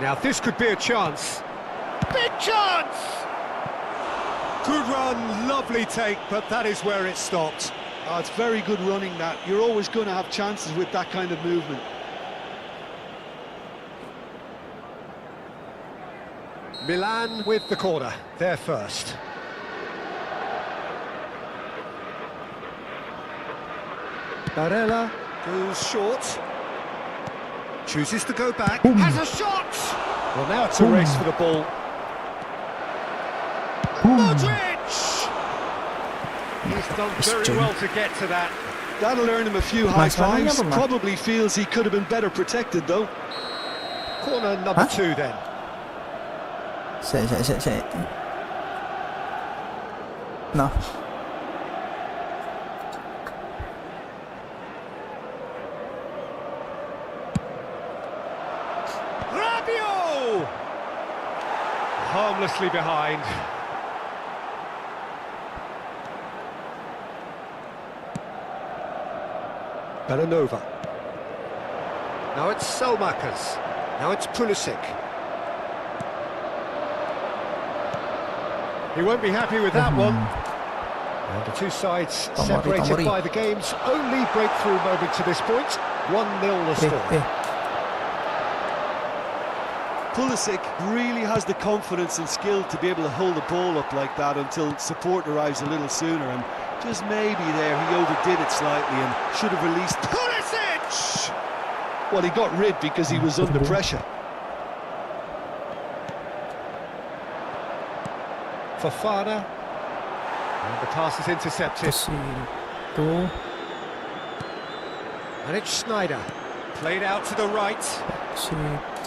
Speaker 2: Now this could be a chance. Big chance! Good run, lovely take, but that is where it stopped.
Speaker 3: Oh, it's very good running that. You're always going to have chances with that kind of movement.
Speaker 2: Milan with the corner, they're first. Barella goes short. Chooses to go back. Has a shot! Well, now it's a race for the ball. Modric! He's done very well to get to that.
Speaker 3: That'll earn him a few high
Speaker 1: Masalahnya
Speaker 3: fives.
Speaker 1: apa, Mas?
Speaker 3: Probably feels he could have been better protected, though.
Speaker 2: Corner number 2 then.
Speaker 1: Saya. No.
Speaker 2: Rabiot! Harmlessly behind. Belanova. Now it's Selmakers. Now it's Pulisic. He won't be happy with that one. And the two sides separated by the game's only breakthrough moment to this point. 1-0 the score.
Speaker 3: Pulisic really has the confidence and skill to be able to hold the ball up like that until support arrives a little sooner, and just maybe there he overdid it slightly and should have released.
Speaker 2: Pulisic!
Speaker 3: Well, he got rid because he was under pressure.
Speaker 2: Fofana. And the pass is intercepted.
Speaker 1: Tuh.
Speaker 2: And it's Sneijder. Played out to the right.
Speaker 1: Situ.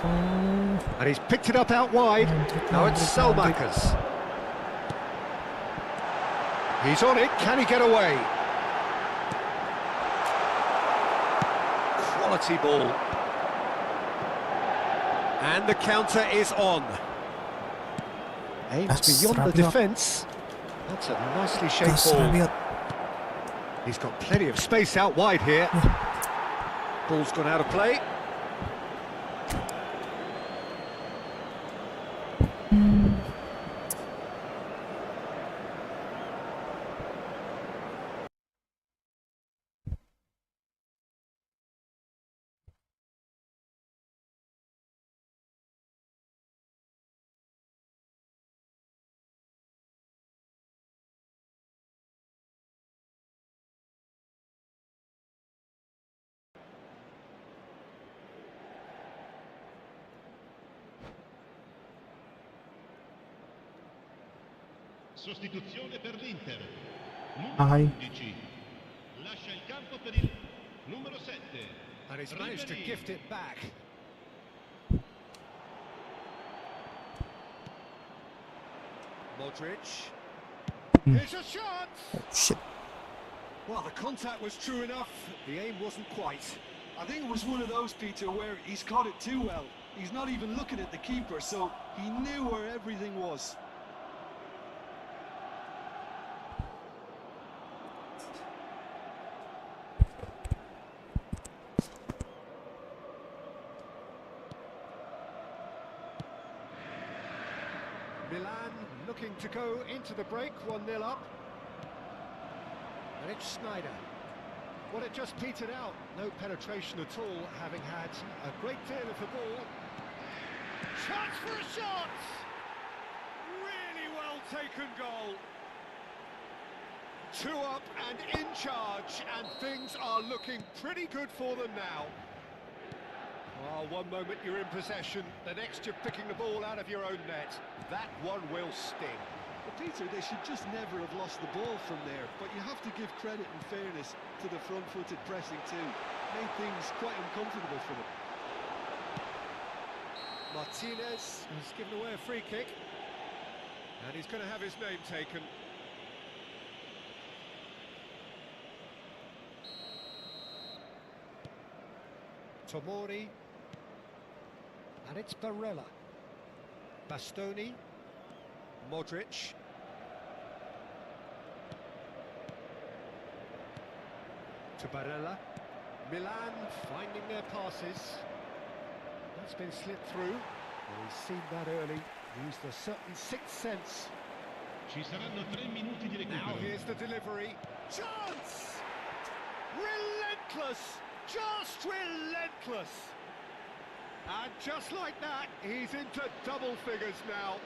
Speaker 2: And he's picked it up out wide. Now it's Selmakers. He's on it. Can he get away? Quality ball. And the counter is on. Aims
Speaker 1: That's
Speaker 2: beyond the
Speaker 1: Rabiot.
Speaker 2: defence. That's a nicely shaped
Speaker 1: Das
Speaker 2: ball.
Speaker 1: Rabiot.
Speaker 2: He's got plenty of space out wide here. Ball's gone out of play.
Speaker 6: Sostituzione per l'Inter. Numero
Speaker 1: Ai.
Speaker 6: 11. Lascia il campo per il numero 7.
Speaker 2: And he's managed to
Speaker 6: Ribery.
Speaker 2: gift it back. Modric. Here's a shot!
Speaker 1: Shit.
Speaker 2: Well, the contact was true enough. The aim wasn't quite.
Speaker 3: I think it was one of those, Peter, where he's caught it too well. He's not even looking at the keeper, so he knew where everything was.
Speaker 2: Milan looking to go into the break, 1-0 up. And it's Snyder. Well, it just petered out. No penetration at all, having had a great deal of the ball. Chance for a shot! Really well taken goal. 2 up and in charge, and things are looking pretty good for them now. Well, one moment you're in possession, the next you're picking the ball out of your own net. That one will sting.
Speaker 3: But Peter, they should just never have lost the ball from there, but you have to give credit and fairness to the front-footed pressing too. Made things quite uncomfortable for them.
Speaker 2: Martinez has given away a free kick, and he's going to have his name taken. Tomori, and it's Barella. Bastoni, Modric. To Barella. Milan finding their passes. That's been slipped through. Well, he's seen that early. Used a certain sixth sense.
Speaker 6: Ci saranno 3 minuti di
Speaker 2: Now
Speaker 6: recupero.
Speaker 2: here's the delivery. Chance! Relentless! Just relentless! And just like that, he's into double figures now.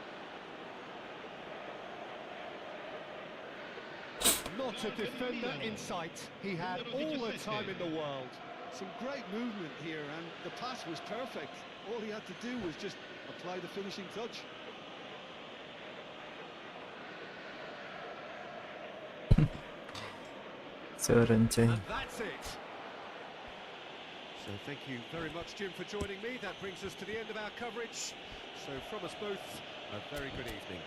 Speaker 2: Not a defender in sight. He had all the time in the world.
Speaker 3: Some great movement here, and the pass was perfect. All he had to do was just apply the finishing touch.
Speaker 1: Serenceng.
Speaker 2: And that's it. So thank you very much, Jim, for joining me. That brings us to the end of our coverage. So from us both, a very good evening.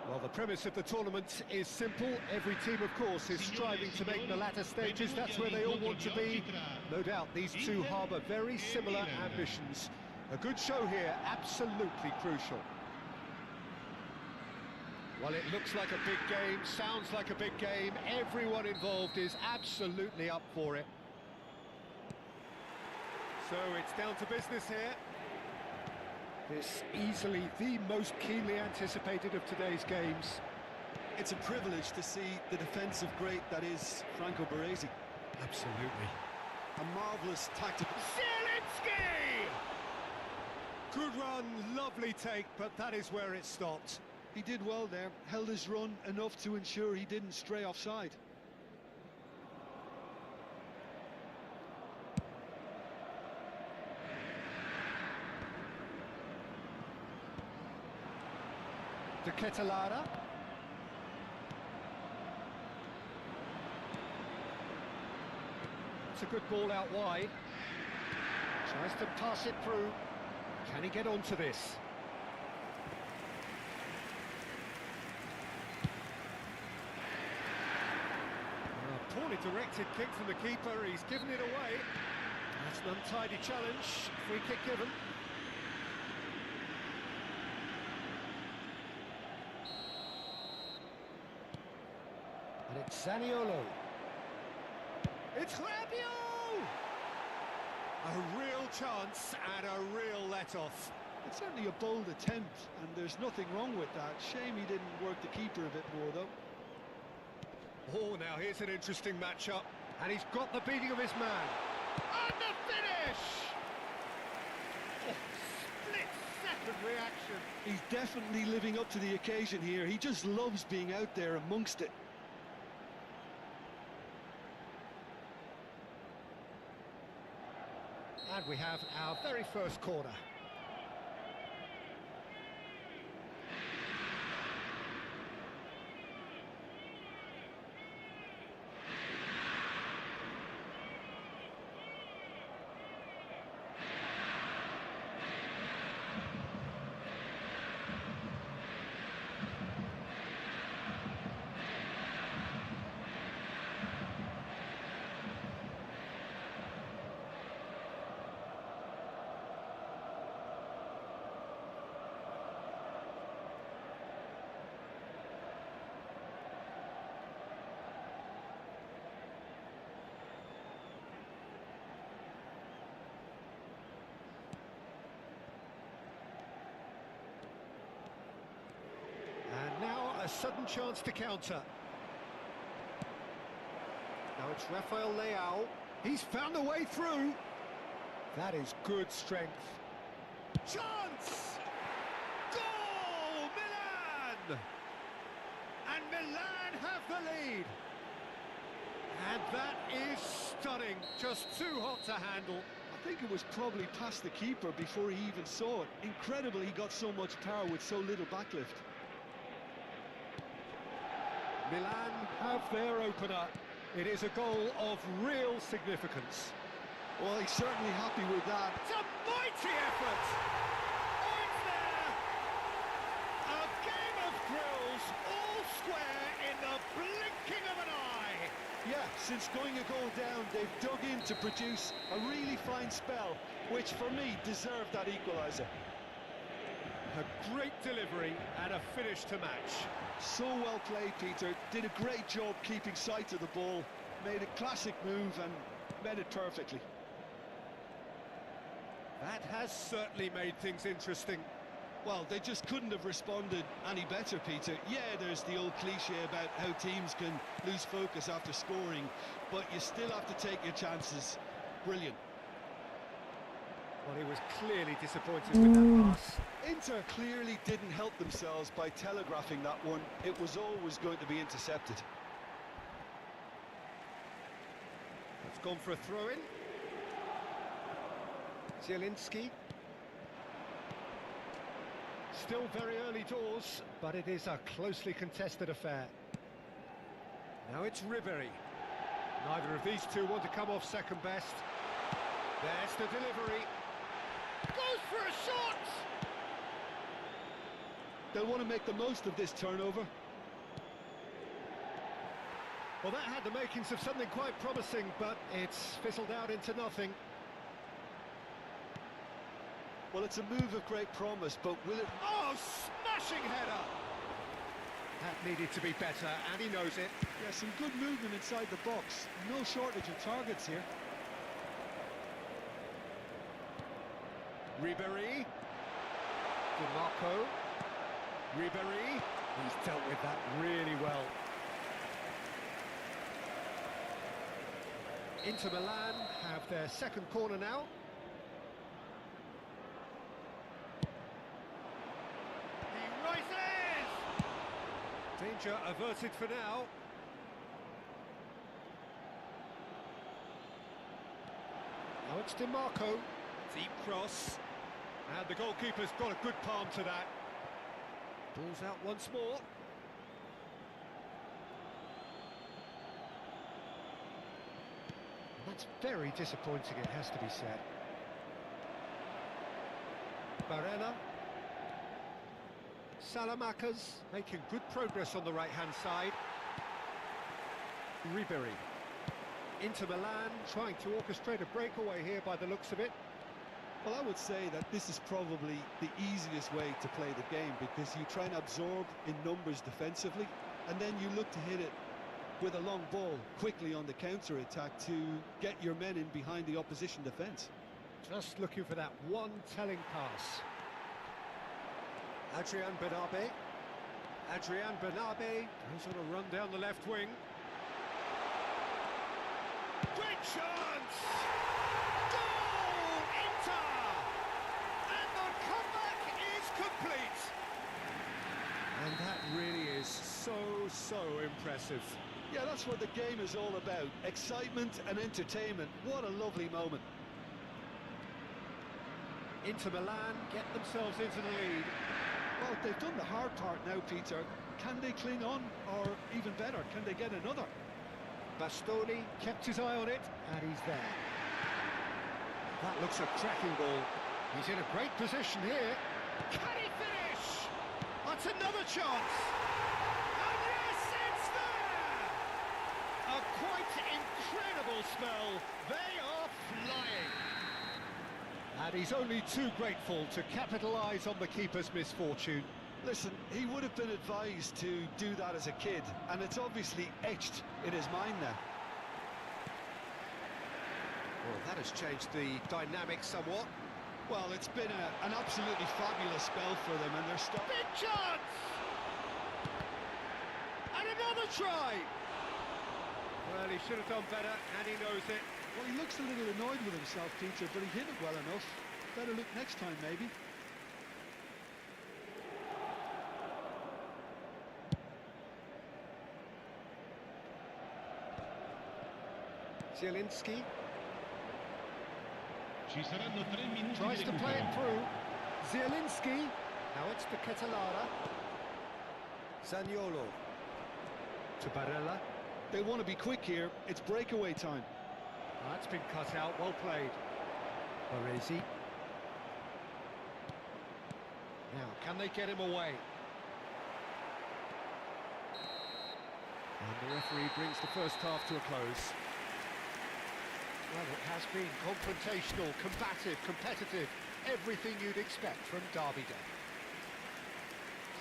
Speaker 2: Well, the premise of the tournament is simple. Every team, of course, is striving to make the latter stages. That's where they all want to be. No doubt these two harbour very similar ambitions. A good show here, absolutely crucial. Well, it looks like a big game, sounds like a big game. Everyone involved is absolutely up for it. So it's down to business here. This easily the most keenly anticipated of today's games.
Speaker 3: It's a privilege to see the defensive great that is Franco Baresi.
Speaker 2: Absolutely.
Speaker 3: A marvellous tactical...
Speaker 2: Zielinski! Good run, lovely take, but that is where it stopped.
Speaker 3: He did well there, held his run enough to ensure he didn't stray offside.
Speaker 2: De Ketelada. It's a good ball out wide. Tries to pass it through. Can he get onto this? A poorly directed kick from the keeper. He's given it away. That's an untidy challenge. Free kick given. And it's Zaniolo. It's Rabiot! A real chance and a real let-off.
Speaker 3: It's certainly a bold attempt, and there's nothing wrong with that. Shame he didn't work the keeper a bit more, though.
Speaker 2: Oh, now here's an interesting matchup. And he's got the beating of his man. And the finish! Oh, split-second reaction.
Speaker 3: He's definitely living up to the occasion here. He just loves being out there amongst it.
Speaker 2: And we have our very first corner. And now a sudden chance to counter. Now it's Rafael Leao. He's found a way through. That is good strength. Chance! Milan have the lead. And that is stunning, just too hot to handle.
Speaker 3: I think it was probably past the keeper before he even saw it. Incredible he got so much power with so little backlift.
Speaker 2: Milan have their opener. It is a goal of real significance.
Speaker 3: Well, he's certainly happy with that.
Speaker 2: It's a mighty effort! Oh, it's there! A game of thrills, all square in the blinking of an eye!
Speaker 3: Yeah, since going a goal down, they've dug in to produce a really fine spell, which for me deserved that equaliser.
Speaker 2: A great delivery and a finish to match.
Speaker 3: So well played, Peter. Did a great job keeping sight of the ball, made a classic move and met it perfectly.
Speaker 2: That has certainly made things interesting.
Speaker 3: Well, they just couldn't have responded any better, Peter. Yeah, there's the old cliche about how teams can lose focus after scoring, but you still have to take your chances. Brilliant.
Speaker 2: Well, he was clearly disappointed with that pass.
Speaker 3: Inter clearly didn't help themselves by telegraphing that one. It was always going to be intercepted.
Speaker 2: It's gone for a throw-in. Zielinski. Still very early doors, but it is a closely contested affair. Now it's Ribery. Neither of these two want to come off second best. There's the delivery. Goes for a shot!
Speaker 3: They'll want to make the most of this turnover.
Speaker 2: Well, that had the makings of something quite promising, but it's fizzled out into nothing.
Speaker 3: Well, it's a move of great promise, but will it...
Speaker 2: Oh, smashing header! That needed to be better, and he knows it.
Speaker 3: Yeah, some good movement inside the box. No shortage of targets here.
Speaker 2: Ribery. DiMarco. Ribery. He's dealt with that really well. Inter Milan have their second corner now. He rises! Danger averted for now. Now it's DiMarco. Deep cross. And the goalkeeper's got a good palm to that. Ball's out once more. That's very disappointing, it has to be said. Barella. Salamakas making good progress on the right-hand side. Ribery. Inter Milan trying to orchestrate a breakaway here by the looks of it.
Speaker 3: Well, I would say that this is probably the easiest way to play the game, because you try and absorb in numbers defensively, and then you look to hit it with a long ball quickly on the counter-attack to get your men in behind the opposition defence.
Speaker 2: Just looking for that one telling pass. Adrian Benabe. Adrian Benabe goes on a run down the left wing. Great chance! Goal! Inter! And the comeback is complete! And that really is so impressive.
Speaker 3: Yeah, that's what the game is all about. Excitement and entertainment. What a lovely moment.
Speaker 2: Inter Milan get themselves into the lead.
Speaker 3: Well, they've done the hard part now, Peter. Can they cling on? Or even better, can they get another?
Speaker 2: Bastoni kept his eye on it, and he's there. That looks a cracking ball. He's in a great position here. Can he finish? That's another chance. And yes, it's there! A quite incredible spell. They are flying. And he's only too grateful to capitalise on the keeper's misfortune.
Speaker 3: Listen, he would have been advised to do that as a kid, and it's obviously etched in his mind now.
Speaker 2: Well, that has changed the dynamic somewhat.
Speaker 3: Well, it's been an absolutely fabulous spell for them, and they're stopping.
Speaker 2: Big chance! And another try! Well, he should have done better, and he knows it.
Speaker 3: Well, he looks a little annoyed with himself, Peter, but he hit it well enough. Better look next time, maybe.
Speaker 2: Zielinski
Speaker 6: Ci saranno 3 minuti
Speaker 2: tries
Speaker 6: di
Speaker 2: to play it
Speaker 6: recupero.
Speaker 2: through. Zielinski. Now it's to Catalara. Zaniolo. To Barella.
Speaker 3: They want to be quick here. It's breakaway time.
Speaker 2: That's been cut out. Well played. Baresi. Now, can they get him away? And the referee brings the first half to a close. Well, it has been confrontational, combative, competitive, everything you'd expect from Derby Day.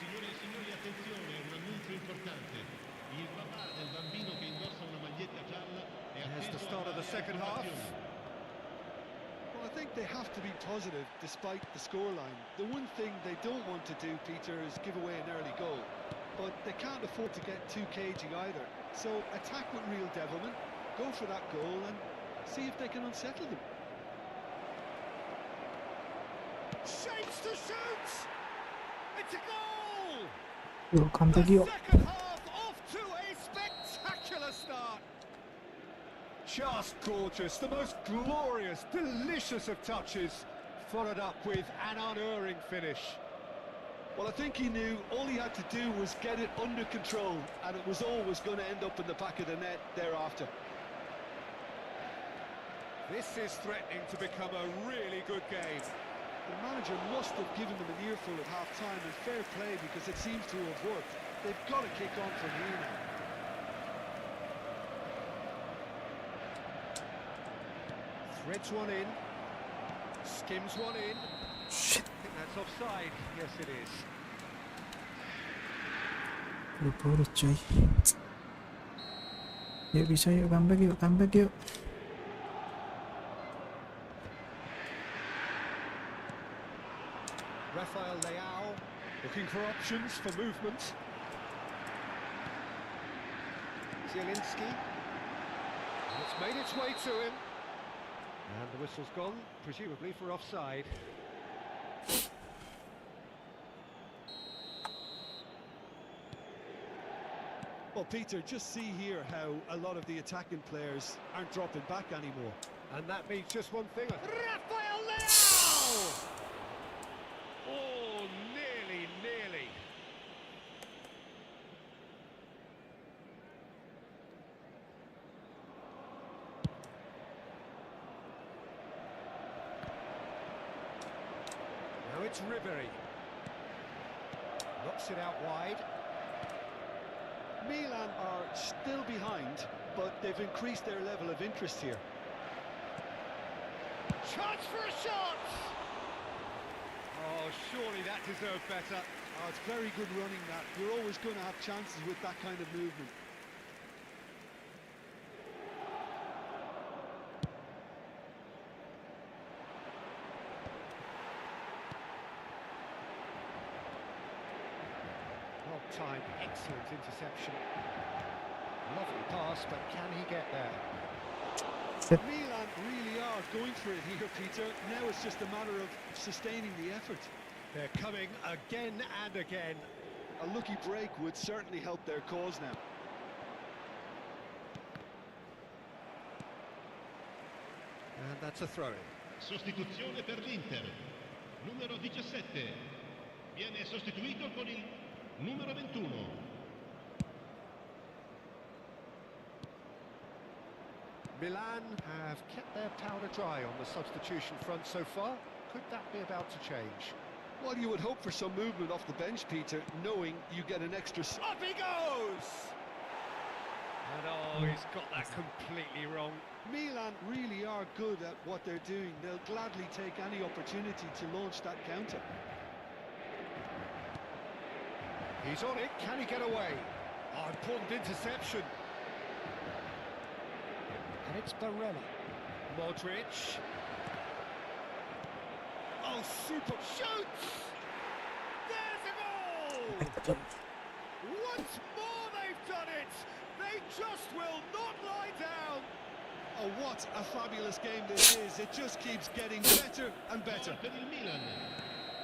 Speaker 6: Signore e signori, attenzione, un annuncio importante. Il papà del bambino che indossa una maglietta gialla è
Speaker 2: There's the
Speaker 6: atteso
Speaker 2: start of the
Speaker 6: all'area
Speaker 2: second
Speaker 6: di
Speaker 2: half.
Speaker 6: osservazione.
Speaker 3: Well, I think they have to be positive despite the scoreline. The one thing they don't want to do, Peter, is give away an early goal. But they can't afford to get too cagey either. So attack with real devilment, go for that goal and see if they can unsettle them.
Speaker 2: Shapes to shoot! It's a goal!
Speaker 1: 요
Speaker 2: The
Speaker 1: 감독이요.
Speaker 2: second half off to a spectacular start. Just gorgeous, the most glorious, delicious of touches, followed up with an unerring finish.
Speaker 3: Well, I think he knew all he had to do was get it under control, and it was always going to end up in the back of the net thereafter.
Speaker 2: This is threatening to become a really good game.
Speaker 3: The manager must have given them an earful at half-time, and fair play because it seems to have worked. They've got to kick on from here now.
Speaker 2: Threads one in, skims one in.
Speaker 1: Shit.
Speaker 2: I think that's offside. Yes, it is.
Speaker 1: lupa urut coy. Yuk bisa yuk, comeback yuk, comeback yuk.
Speaker 2: Rafael Leao looking for options for movement. Zielinski. And it's made its way to him. And the whistle's gone, presumably for offside.
Speaker 3: Well, Peter, just see here how a lot of the attacking players aren't dropping back anymore.
Speaker 2: And that means just one thing. Rafael Leao! Oh, nearly, nearly. Now it's Ribery. Knocks it out wide.
Speaker 3: Milan are still behind, but they've increased their level of interest here.
Speaker 2: Chance for a shot! Oh, surely that deserved better.
Speaker 3: Oh, it's very good running that. You're always going to have chances with that kind of movement.
Speaker 2: Well timed, excellent interception. Lovely pass, but can he get there?
Speaker 3: Milan really are going for it here, Peter. Now it's just a matter of sustaining the effort.
Speaker 2: They're coming again and again.
Speaker 3: A lucky break would certainly help their cause now.
Speaker 2: And that's a throw-in.
Speaker 6: Sostituzione per l'Inter. Numero 17. Viene sostituito con il numero 21.
Speaker 2: Milan have kept their powder dry on the substitution front so far. Could that be about to change?
Speaker 3: Well, you would hope for some movement off the bench, Peter, knowing you get an extra...
Speaker 2: Up he goes! And oh, he's got that completely wrong.
Speaker 3: Milan really are good at what they're doing. They'll gladly take any opportunity to launch that counter.
Speaker 2: He's on it, can he get away? Oh, important interception. And it's Barella. Modric. Oh, super shoots! There's a goal! Once more they've done it! They just will not lie down!
Speaker 3: Oh, what a fabulous game this is. It just keeps getting better and better.
Speaker 6: Gol per il Milan.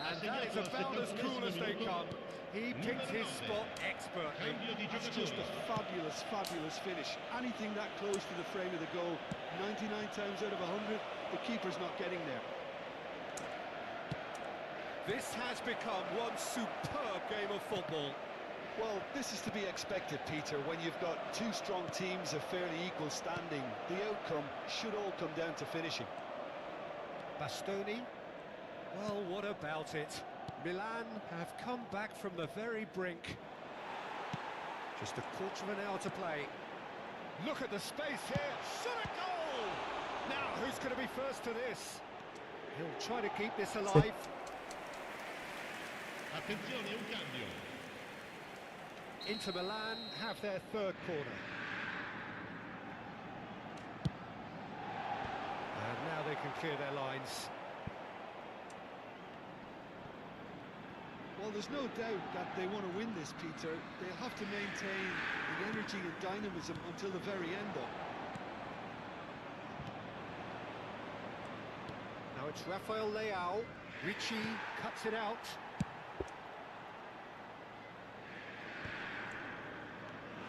Speaker 2: And that is about as cool as they come. He picked his spot expertly.
Speaker 6: Cambio di
Speaker 3: That's just a
Speaker 6: giocatore.
Speaker 3: fabulous finish. Anything that close to the frame of the goal, 99 times out of 100, the keeper's not getting there.
Speaker 2: This has become one superb game of football.
Speaker 3: Well, this is to be expected, Peter. When you've got two strong teams of fairly equal standing, the outcome should all come down to finishing.
Speaker 2: Bastoni. Well, what about it? Milan have come back from the very brink. Just a quarter of an hour to play. Look at the space here. Shot a goal! Now, who's going to be first to this? He'll try to keep this alive.
Speaker 6: Attenzione, un cambio.
Speaker 2: Inter Milan have their third corner. And now they can clear their lines.
Speaker 3: Well, there's no doubt that they want to win this, Peter. They'll have to maintain the energy and dynamism until the very end, though.
Speaker 2: Now it's Rafael Leao. Ricci cuts it out.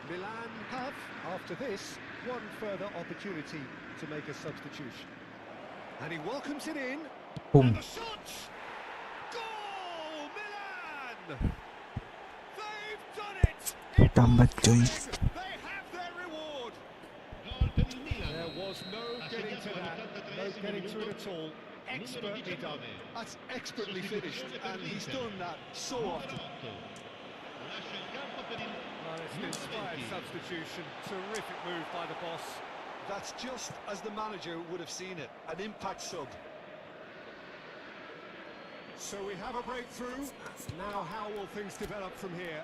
Speaker 2: Milan have, after this, one further opportunity to make a substitution. And he welcomes it in.
Speaker 1: Boom.
Speaker 2: And the shot! Goal! Milan! They've done it! It's
Speaker 1: Tambah, coy.
Speaker 2: They have their reward!
Speaker 6: Gol per il Milan.
Speaker 2: There was no
Speaker 6: Ha
Speaker 2: getting to
Speaker 6: segnato
Speaker 2: that, no
Speaker 6: all'83esimo
Speaker 2: getting to it
Speaker 6: minuto.
Speaker 2: at all.
Speaker 6: Numero
Speaker 2: Expertly done.
Speaker 6: 19.
Speaker 3: That's expertly finished, and he's done that so
Speaker 6: Numero
Speaker 3: often.
Speaker 6: 8. Lascia il campo per il
Speaker 2: Well, it's an
Speaker 6: numero
Speaker 2: inspired
Speaker 6: 20.
Speaker 2: substitution. Terrific move by the boss.
Speaker 3: That's just as the manager would have seen it, an impact sub.
Speaker 2: So we have a breakthrough. Now how will things develop from here?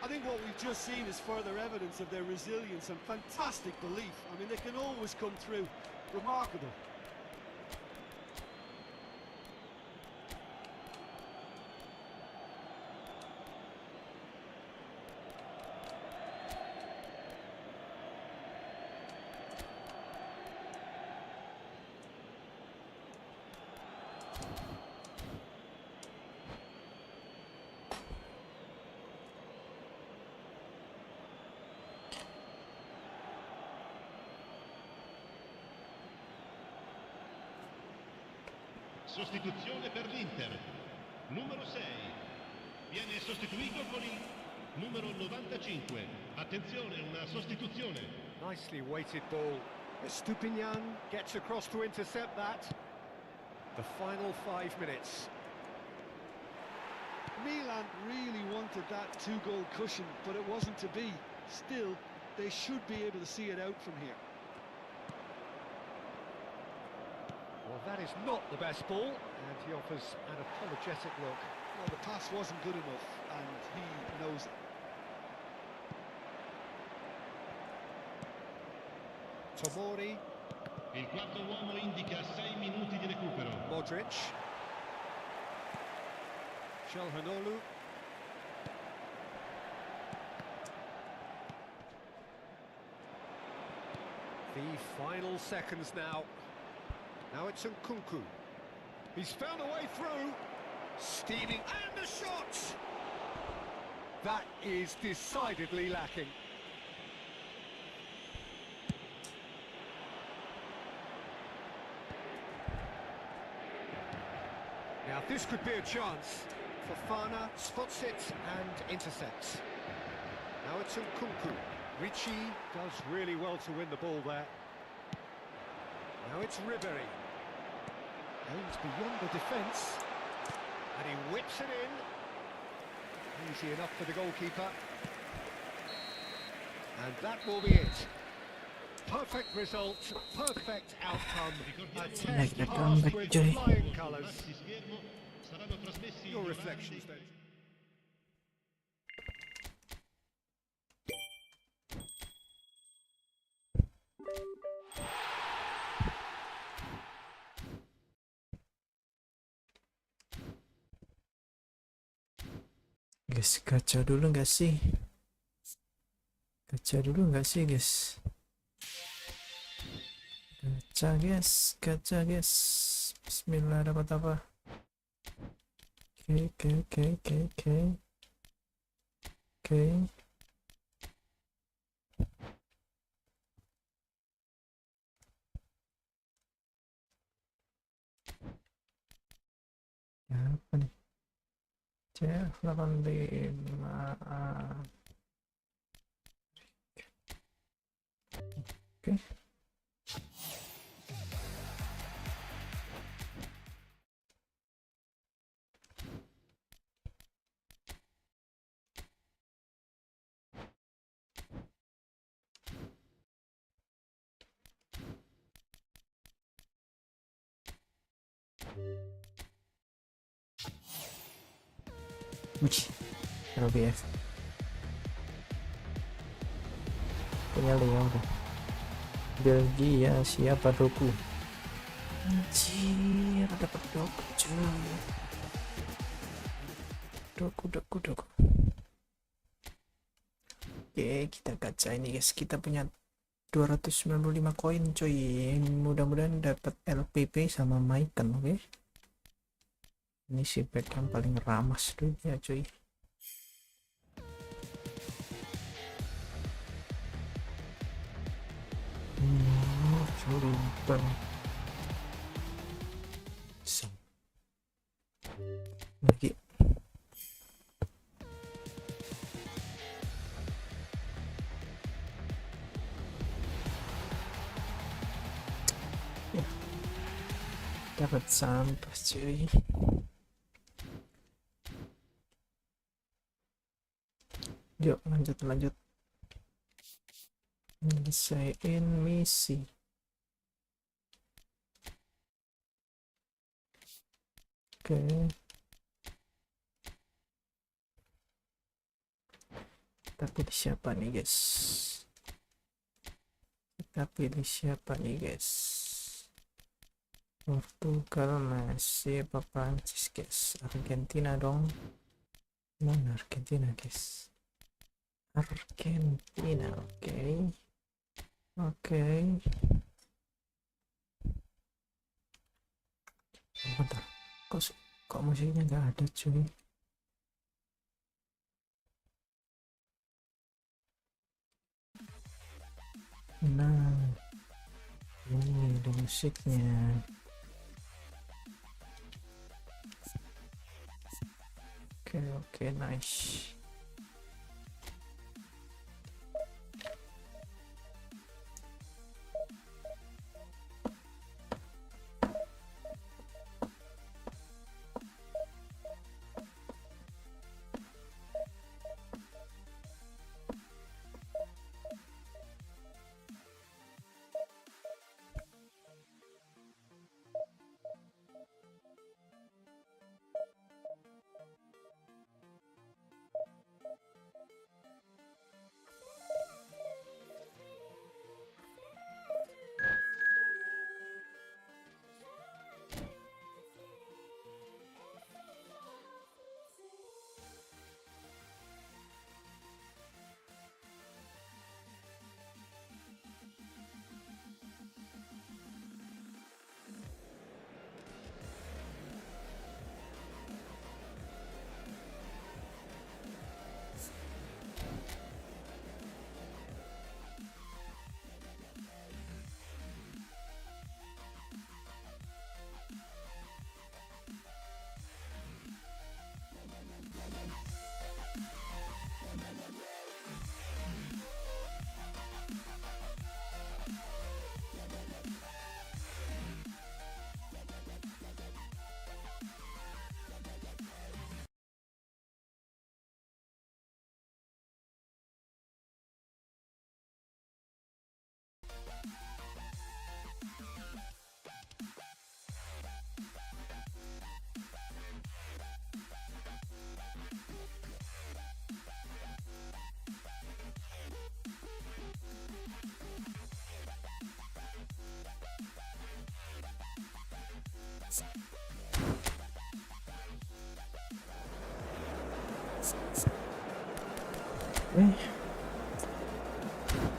Speaker 3: I think what we've just seen is further evidence of their resilience and fantastic belief. I mean, they can always come through. Remarkable.
Speaker 6: Sostituzione per l'Inter. Numero 6. Viene sostituito con il numero 95. Attenzione, una sostituzione.
Speaker 2: Nicely weighted ball. Estupinian gets across to intercept that. The final 5 minutes.
Speaker 3: Milan really wanted that two-goal cushion, but it wasn't to be. Still, they should be able to see it out from here.
Speaker 2: Well, that is not the best ball, and he offers an apologetic look.
Speaker 3: Well, the pass wasn't good enough, and he knows it.
Speaker 2: Tomori,
Speaker 6: Il quarto uomo indica 6 minuti di recupero.
Speaker 2: Modric. Çalhanoğlu. The final seconds now. Now it's Nkunku. He's found a way through. Steaming, and the shot! That is decidedly lacking. Now this could be a chance. Fofana spots it and intercepts. Now it's Nkunku. Ricci does really well to win the ball there. Now it's Ribery. Aims beyond the defence. And he whips it in. Easy enough for the goalkeeper. And that will be it. Perfect result, perfect outcome. A test passed with flying colours.
Speaker 6: Maxi schermo saranno trasmessi
Speaker 2: Your
Speaker 6: in
Speaker 2: reflections then.
Speaker 1: Guys, kaca dulu nggak sih? Kaca dulu nggak sih, guys? Kaca guys. Bismillah, dapat apa? Oke. Oke. Apa nih? C85. Oke. Wih, LBF punya Leo udah. Belgia siapa Doku? Anjir, dapat Doku cuy. Doku. Oke, kita gacha ini guys. Kita punya 295 koin cuy. Mudah-mudahan dapat LPP sama Maicon, oke. Ini si pack yang paling ramas tuh ya cuy. Coba lagi. Ya. Dapat sampah cuy. Yuk lanjut. Nyelesain misi. Oke. Kita pilih siapa nih guys? Portugal masih apa Prancis guys? Argentina dong. Mana Argentina guys? Argentina, oke. Bentar, kok musiknya nggak ada cuy? Nah, ini ada musiknya. Oke, nice.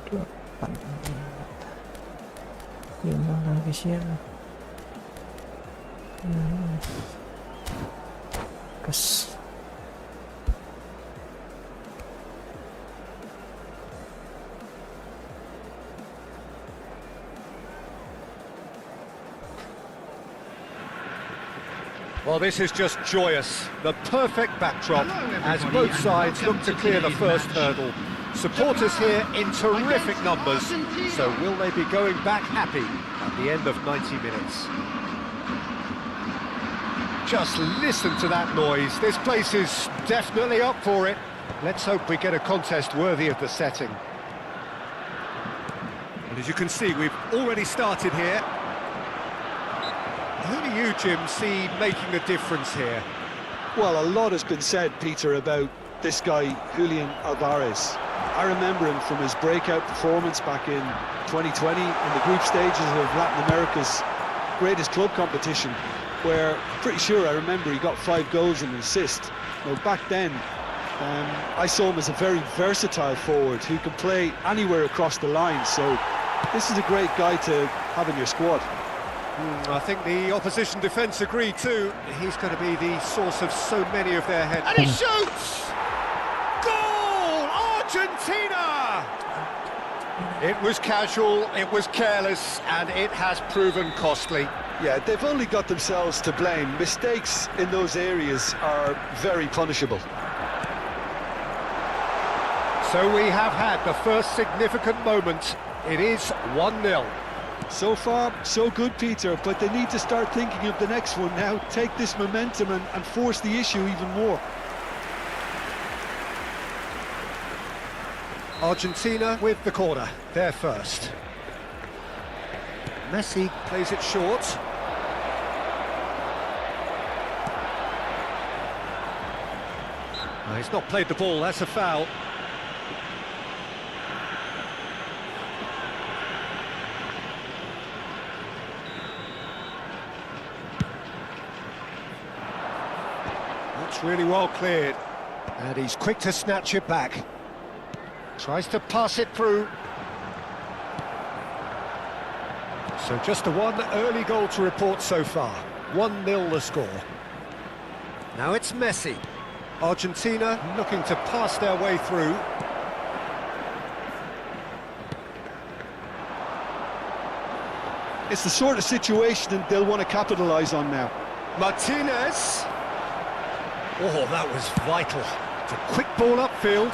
Speaker 1: Delapan lima lagi siapa? Kes
Speaker 2: Well, this is just joyous. The perfect backdrop as both sides look to clear the first hurdle. Supporters here in terrific numbers, so will they be going back happy at the end of 90 minutes? Just listen to that noise. This place is definitely up for it. Let's hope we get a contest worthy of the setting. And as you can see, we've already started here. Who do you, Jim, see making a difference here?
Speaker 3: Well, a lot has been said, Peter, about this guy, Julian Alvarez. I remember him from his breakout performance back in 2020 in the group stages of Latin America's greatest club competition, where I'm pretty sure I remember he got 5 goals and an assist. Now, back then, I saw him as a very versatile forward who can play anywhere across the line, so this is a great guy to have in your squad.
Speaker 2: I think the opposition defence agree too. He's going to be the source of so many of their heads. And he shoots! Goal! Argentina! It was casual, it was careless, and it has proven costly.
Speaker 3: Yeah, they've only got themselves to blame. Mistakes in those areas are very punishable.
Speaker 2: So we have had the first significant moment. It is 1-0.
Speaker 3: So far, so good, Peter, but they need to start thinking of the next one now. Take this momentum and force the issue even more.
Speaker 2: Argentina with the corner, they're first. Messi plays it short. He's not played the ball, that's a foul. That's really well cleared. And he's quick to snatch it back. Tries to pass it through. So just the one early goal to report so far. 1-0 the score. Now it's Messi. Argentina looking to pass their way through.
Speaker 3: It's the sort of situation that they'll want to capitalise on now.
Speaker 2: Martinez. Oh, that was vital. It's a quick ball upfield.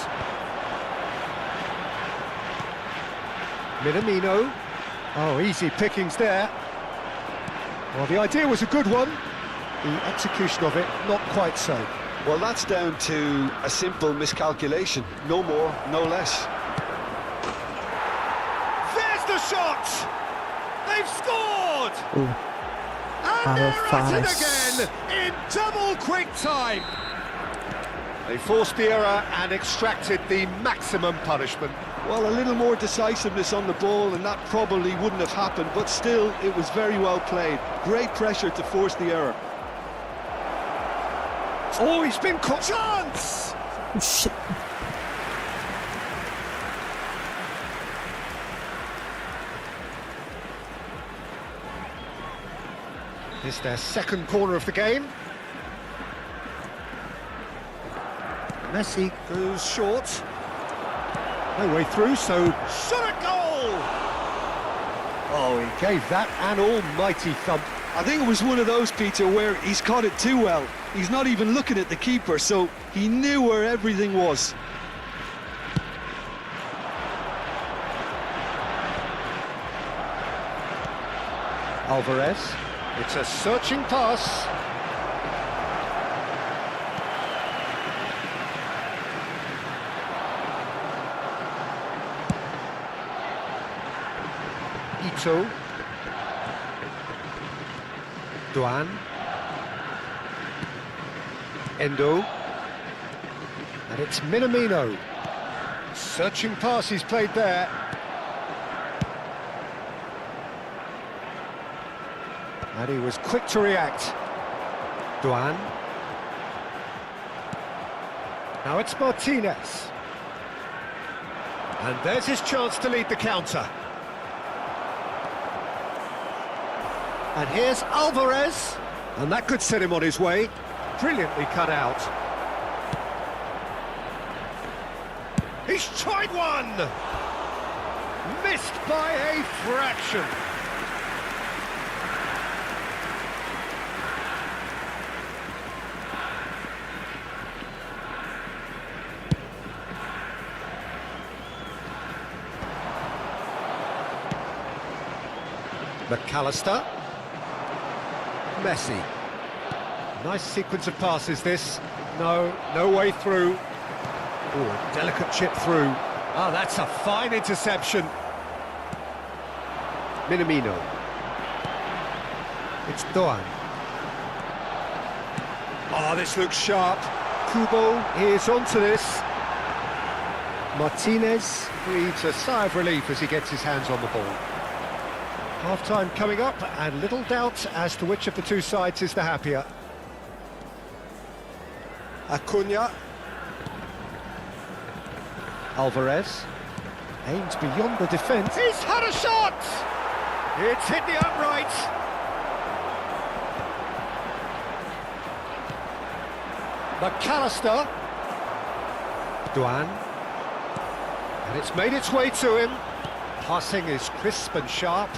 Speaker 2: Minamino. Oh, easy pickings there. Well, the idea was a good one. The execution of it, not quite so.
Speaker 3: Well, that's down to a simple miscalculation. No more, no less.
Speaker 2: There's the shot! They've scored!
Speaker 1: Ooh.
Speaker 2: And they're at it
Speaker 1: Alvarez.
Speaker 2: again in double quick time. They forced the error and extracted the maximum punishment.
Speaker 3: Well, a little more decisiveness on the ball and that probably wouldn't have happened, but still, it was very well played. Great pressure to force the error.
Speaker 2: Oh, he's been caught. Chance!
Speaker 1: Oh, shit.
Speaker 2: It's their second corner of the game. Messi goes short. No way through, so shot at goal! Oh, he gave that an almighty thump.
Speaker 3: I think it was one of those, Peter, where he's caught it too well. He's not even looking at the keeper, so he knew where everything was.
Speaker 2: Alvarez. It's a searching pass. Ito. Duan. Endo. And it's Minamino. Searching pass he's played there. And he was quick to react. Duan. Now it's Martinez. And there's his chance to lead the counter. And here's Alvarez. And that could set him on his way. Brilliantly cut out. He's tried one! Missed by a fraction. McAllister. Messi. Nice sequence of passes this. No way through. Oh, delicate chip through. Oh, that's a fine interception. Minamino. It's Doan. Oh, this looks sharp. Kubo is onto this. Martinez breathes a sigh of relief as he gets his hands on the ball. Half-time coming up, and little doubt as to which of the two sides is the happier. Acuna. Alvarez aims beyond the defence. He's had a shot! It's hit the upright. McAllister. Duan. And it's made its way to him. Passing is crisp and sharp.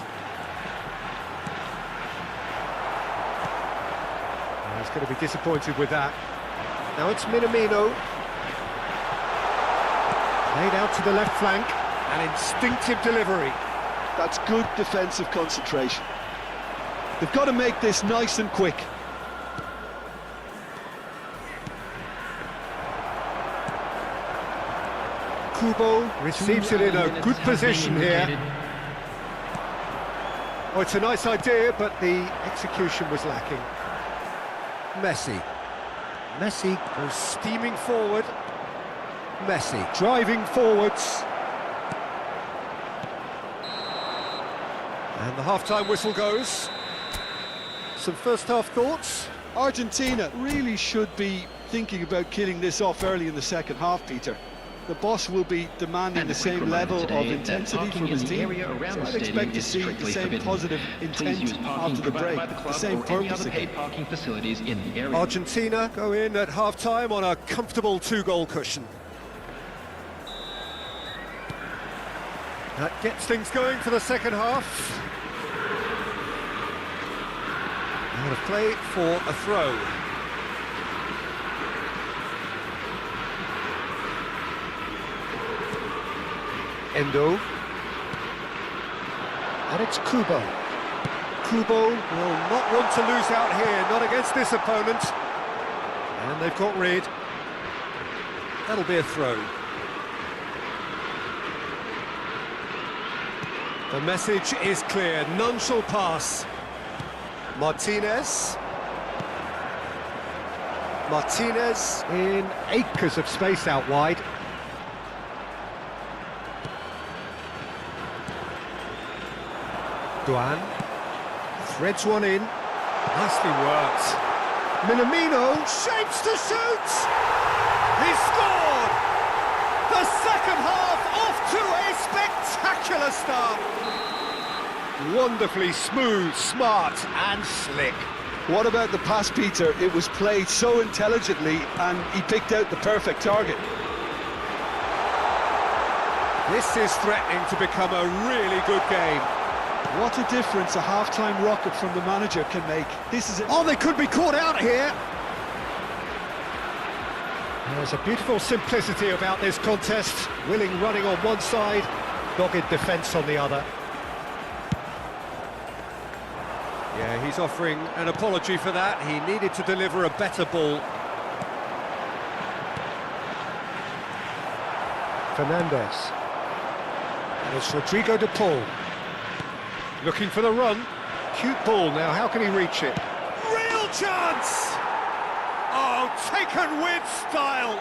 Speaker 2: And he's going to be disappointed with that. Now it's Minamino. Played out to the left flank. An instinctive delivery.
Speaker 3: That's good defensive concentration. They've got to make this nice and quick.
Speaker 2: Kubo receives it in a good position here. Oh, it's a nice idea, but the execution was lacking. Messi. Messi goes steaming forward. Messi driving forwards. And the half-time whistle goes. Some first-half thoughts?
Speaker 3: Argentina really should be thinking about killing this off early in the second half, Peter. The boss will be demanding the same level of intensity from his team, so I'd expect to see the same positive intent after the break, the same purpose again.
Speaker 2: Argentina go in at half-time on a comfortable two-goal cushion. That gets things going for the second half. Out of play for a throw. Endo. And it's Kubo. Kubo will not want to lose out here, not against this opponent. And they've got rid. That'll be a throw. The message is clear, none shall pass. Martinez. Martinez in acres of space out wide. Duan threads one in. Nicely worked. Minamino shapes to shoot! He scored! The second half off to a spectacular start. Wonderfully smooth, smart and slick.
Speaker 3: What about the pass, Peter? It was played so intelligently and he picked out the perfect target.
Speaker 2: This is threatening to become a really good game.
Speaker 3: What a difference a half-time rocket from the manager can make. This is
Speaker 2: Oh, they could be caught out here. There's a beautiful simplicity about this contest. Willing running on one side, dogged defence on the other. Yeah, he's offering an apology for that. He needed to deliver a better ball. Fernandez. And it's Rodrigo de Paul. Looking for the run. Cute ball now, how can he reach it? Real chance! Oh, taken with style!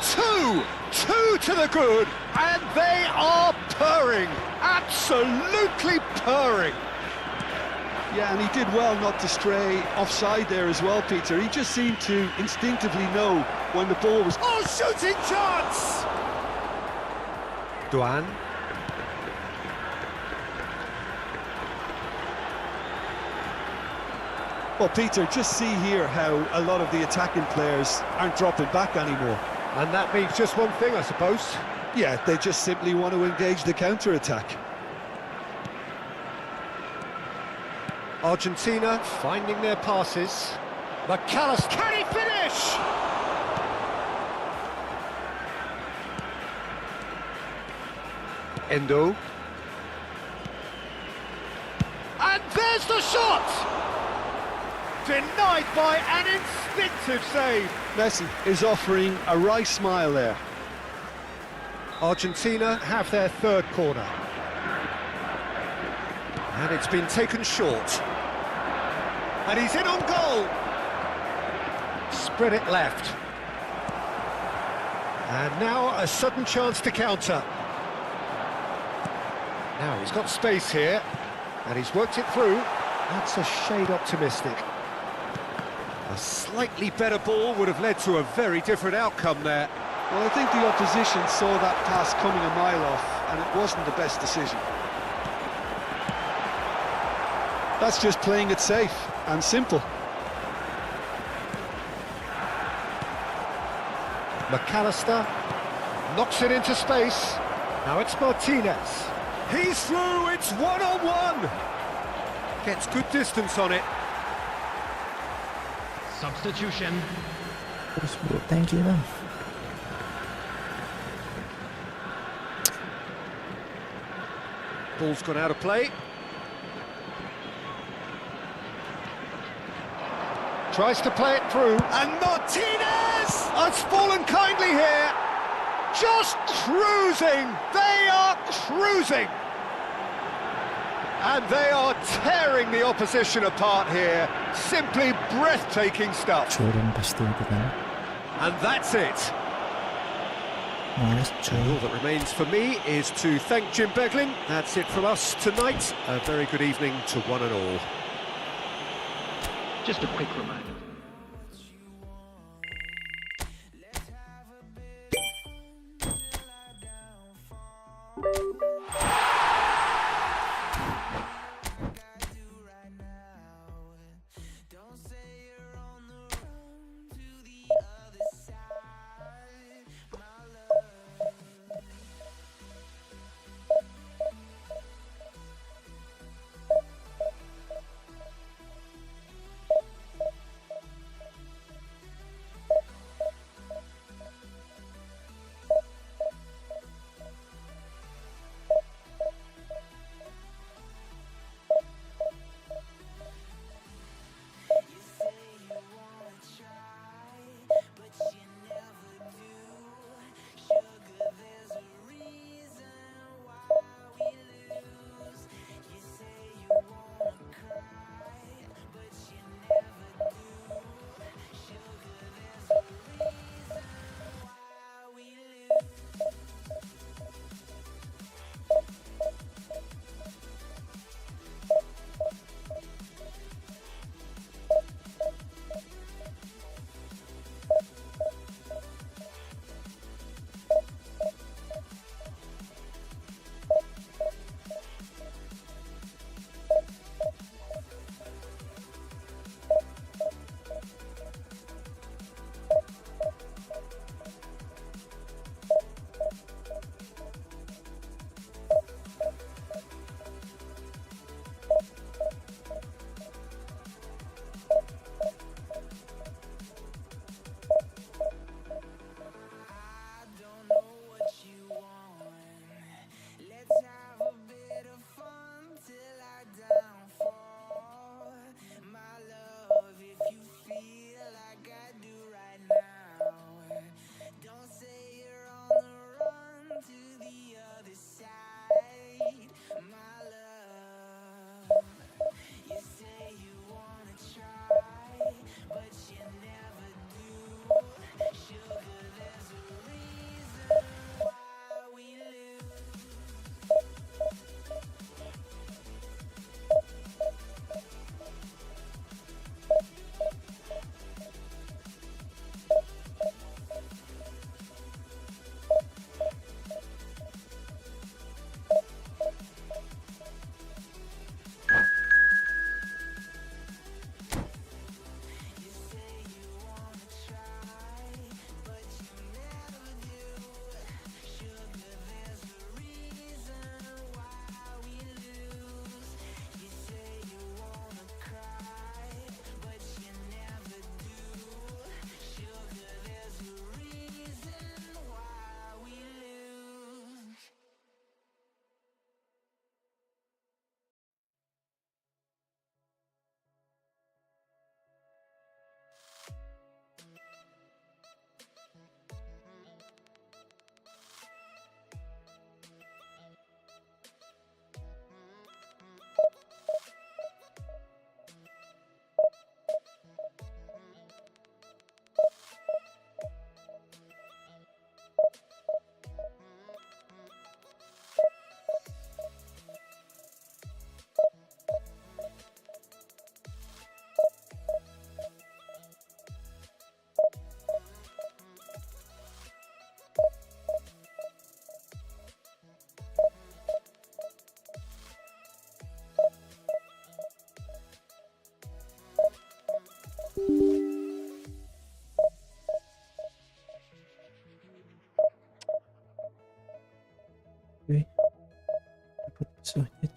Speaker 2: Two to the good, and they are purring, absolutely purring.
Speaker 3: Yeah, and he did well not to stray offside there as well, Peter. He just seemed to instinctively know when the ball was...
Speaker 2: Oh, shooting chance! Duan.
Speaker 3: Well, Peter, just see here how a lot of the attacking players aren't dropping back anymore.
Speaker 2: And that means just one thing, I suppose.
Speaker 3: Yeah, they just simply want to engage the counter-attack.
Speaker 2: Argentina finding their passes. McAllister, can he finish? Endo. Here's the shot! Denied by an instinctive save.
Speaker 3: Messi is offering a wry smile there.
Speaker 2: Argentina have their third corner. And it's been taken short. And he's in on goal. Spread it left. And now a sudden chance to counter. Now he's got space here, and he's worked it through. That's a shade optimistic. A slightly better ball would have led to a very different outcome there.
Speaker 3: Well, I think the opposition saw that pass coming a mile off, and it wasn't the best decision. That's just playing it safe and simple.
Speaker 2: McAllister knocks it into space. Now it's Martinez. He's through, it's one-on-one. Gets good distance on it.
Speaker 4: Substitution.
Speaker 1: Terus bro, thank you bang.
Speaker 2: Ball's gone out of play. Tries to play it through, and Martinez has fallen kindly here. Just cruising, they are cruising. And they are tearing the opposition apart here. Simply breathtaking stuff.
Speaker 1: Jordan pasti itu kan.
Speaker 2: And that's it.
Speaker 1: Nice
Speaker 2: All
Speaker 1: job.
Speaker 2: that remains for me is to thank Jim Beglin. That's it from us tonight. A very good evening to one and all.
Speaker 4: Just a quick reminder.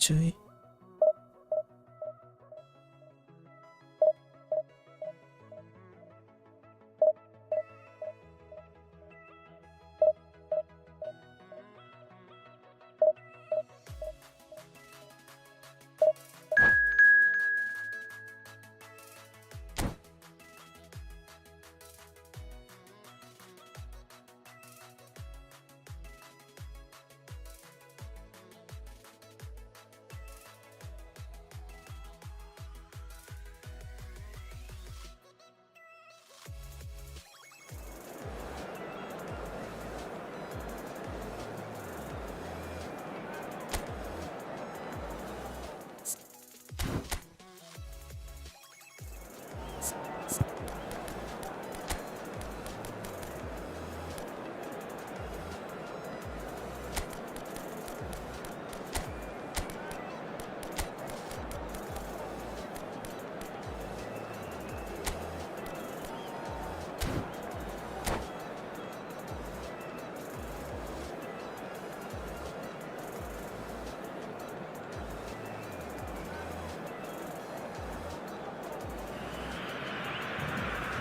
Speaker 1: cuy.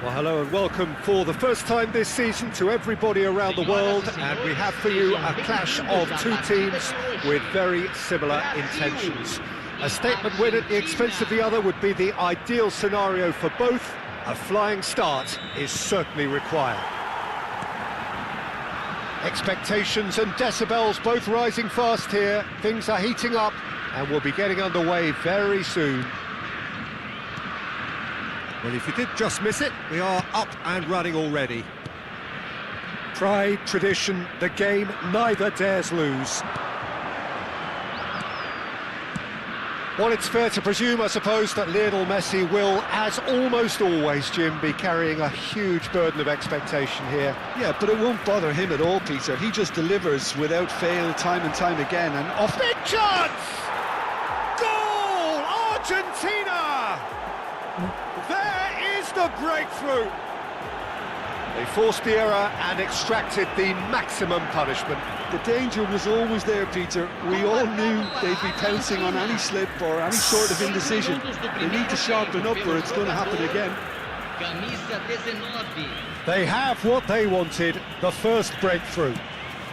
Speaker 2: Well, hello and welcome for the first time this season to everybody around the world, and we have for you a clash of two teams with very similar intentions. A statement win at the expense of the other would be the ideal scenario for both. A flying start is certainly required. Expectations and decibels both rising fast here. Things are heating up and we'll be getting underway very soon. Well, if you did just miss it, we are up and running already. Pride, tradition, the game neither dares lose. Well, it's fair to presume, I suppose, that Lionel Messi will, as almost always, Jim, be carrying a huge burden of expectation here.
Speaker 3: Yeah, but it won't bother him at all, Peter. He just delivers without fail time and time again. And off...
Speaker 2: Big chance! Goal! Argentina! There is the breakthrough! They forced the error and extracted the maximum punishment.
Speaker 3: The danger was always there, Peter. We all knew they'd be pouncing on any slip or any sort of indecision. They need to sharpen up or it's going to happen again.
Speaker 2: They have what they wanted, the first breakthrough.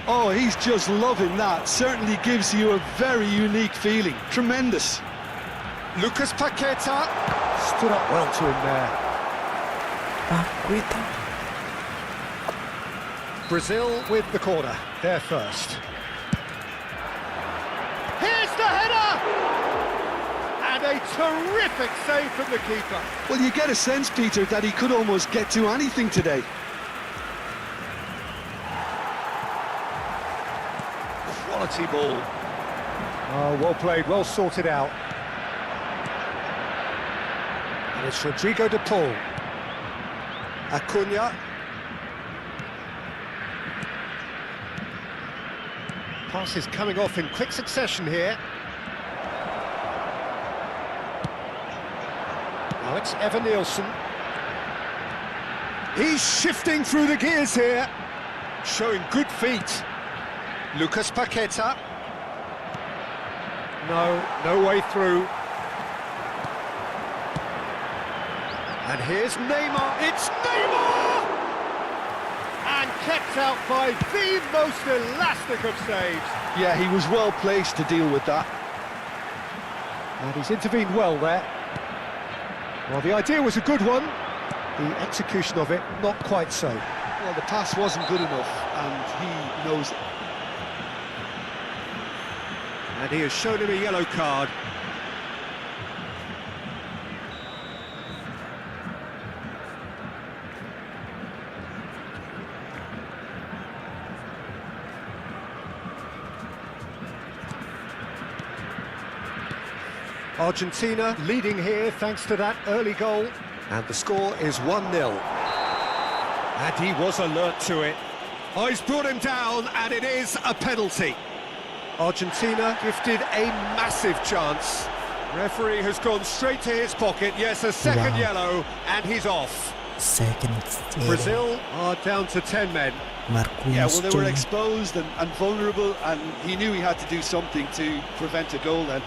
Speaker 3: Oh, he's just loving that. Certainly gives you a very unique feeling. Tremendous.
Speaker 2: Lucas Paqueta stood up well to him there.
Speaker 1: Paqueta.
Speaker 2: Brazil with the corner, they're first. Here's the header! And a terrific save from the keeper.
Speaker 3: Well, you get a sense, Peter, that he could almost get to anything today.
Speaker 2: Quality ball. Oh, well played, well sorted out. And it's Rodrigo de Paul. Acuna. Passes coming off in quick succession here. Now it's Evan Nielsen. He's shifting through the gears here, showing good feet. Lucas Paqueta. No way through. And here's Neymar. It's Neymar! And kept out by the most elastic of saves.
Speaker 3: Yeah, he was well placed to deal with that.
Speaker 2: And he's intervened well there. Well, the idea was a good one. The execution of it, not quite so.
Speaker 3: Well, the pass wasn't good enough, and he knows it.
Speaker 2: And he has shown him a yellow card. Argentina leading here thanks to that early goal. And the score is 1-0. And he was alert to it. Oh, he's brought him down, and it is a penalty. Argentina gifted a massive chance. Referee has gone straight to his pocket. Yes, a second yellow, and he's off.
Speaker 1: Second.
Speaker 2: Brazil are down to 10 men.
Speaker 3: Yeah, well,
Speaker 1: Marquinhos
Speaker 3: they were
Speaker 1: coy.
Speaker 3: exposed and vulnerable, and he knew he had to do something to prevent a goal then.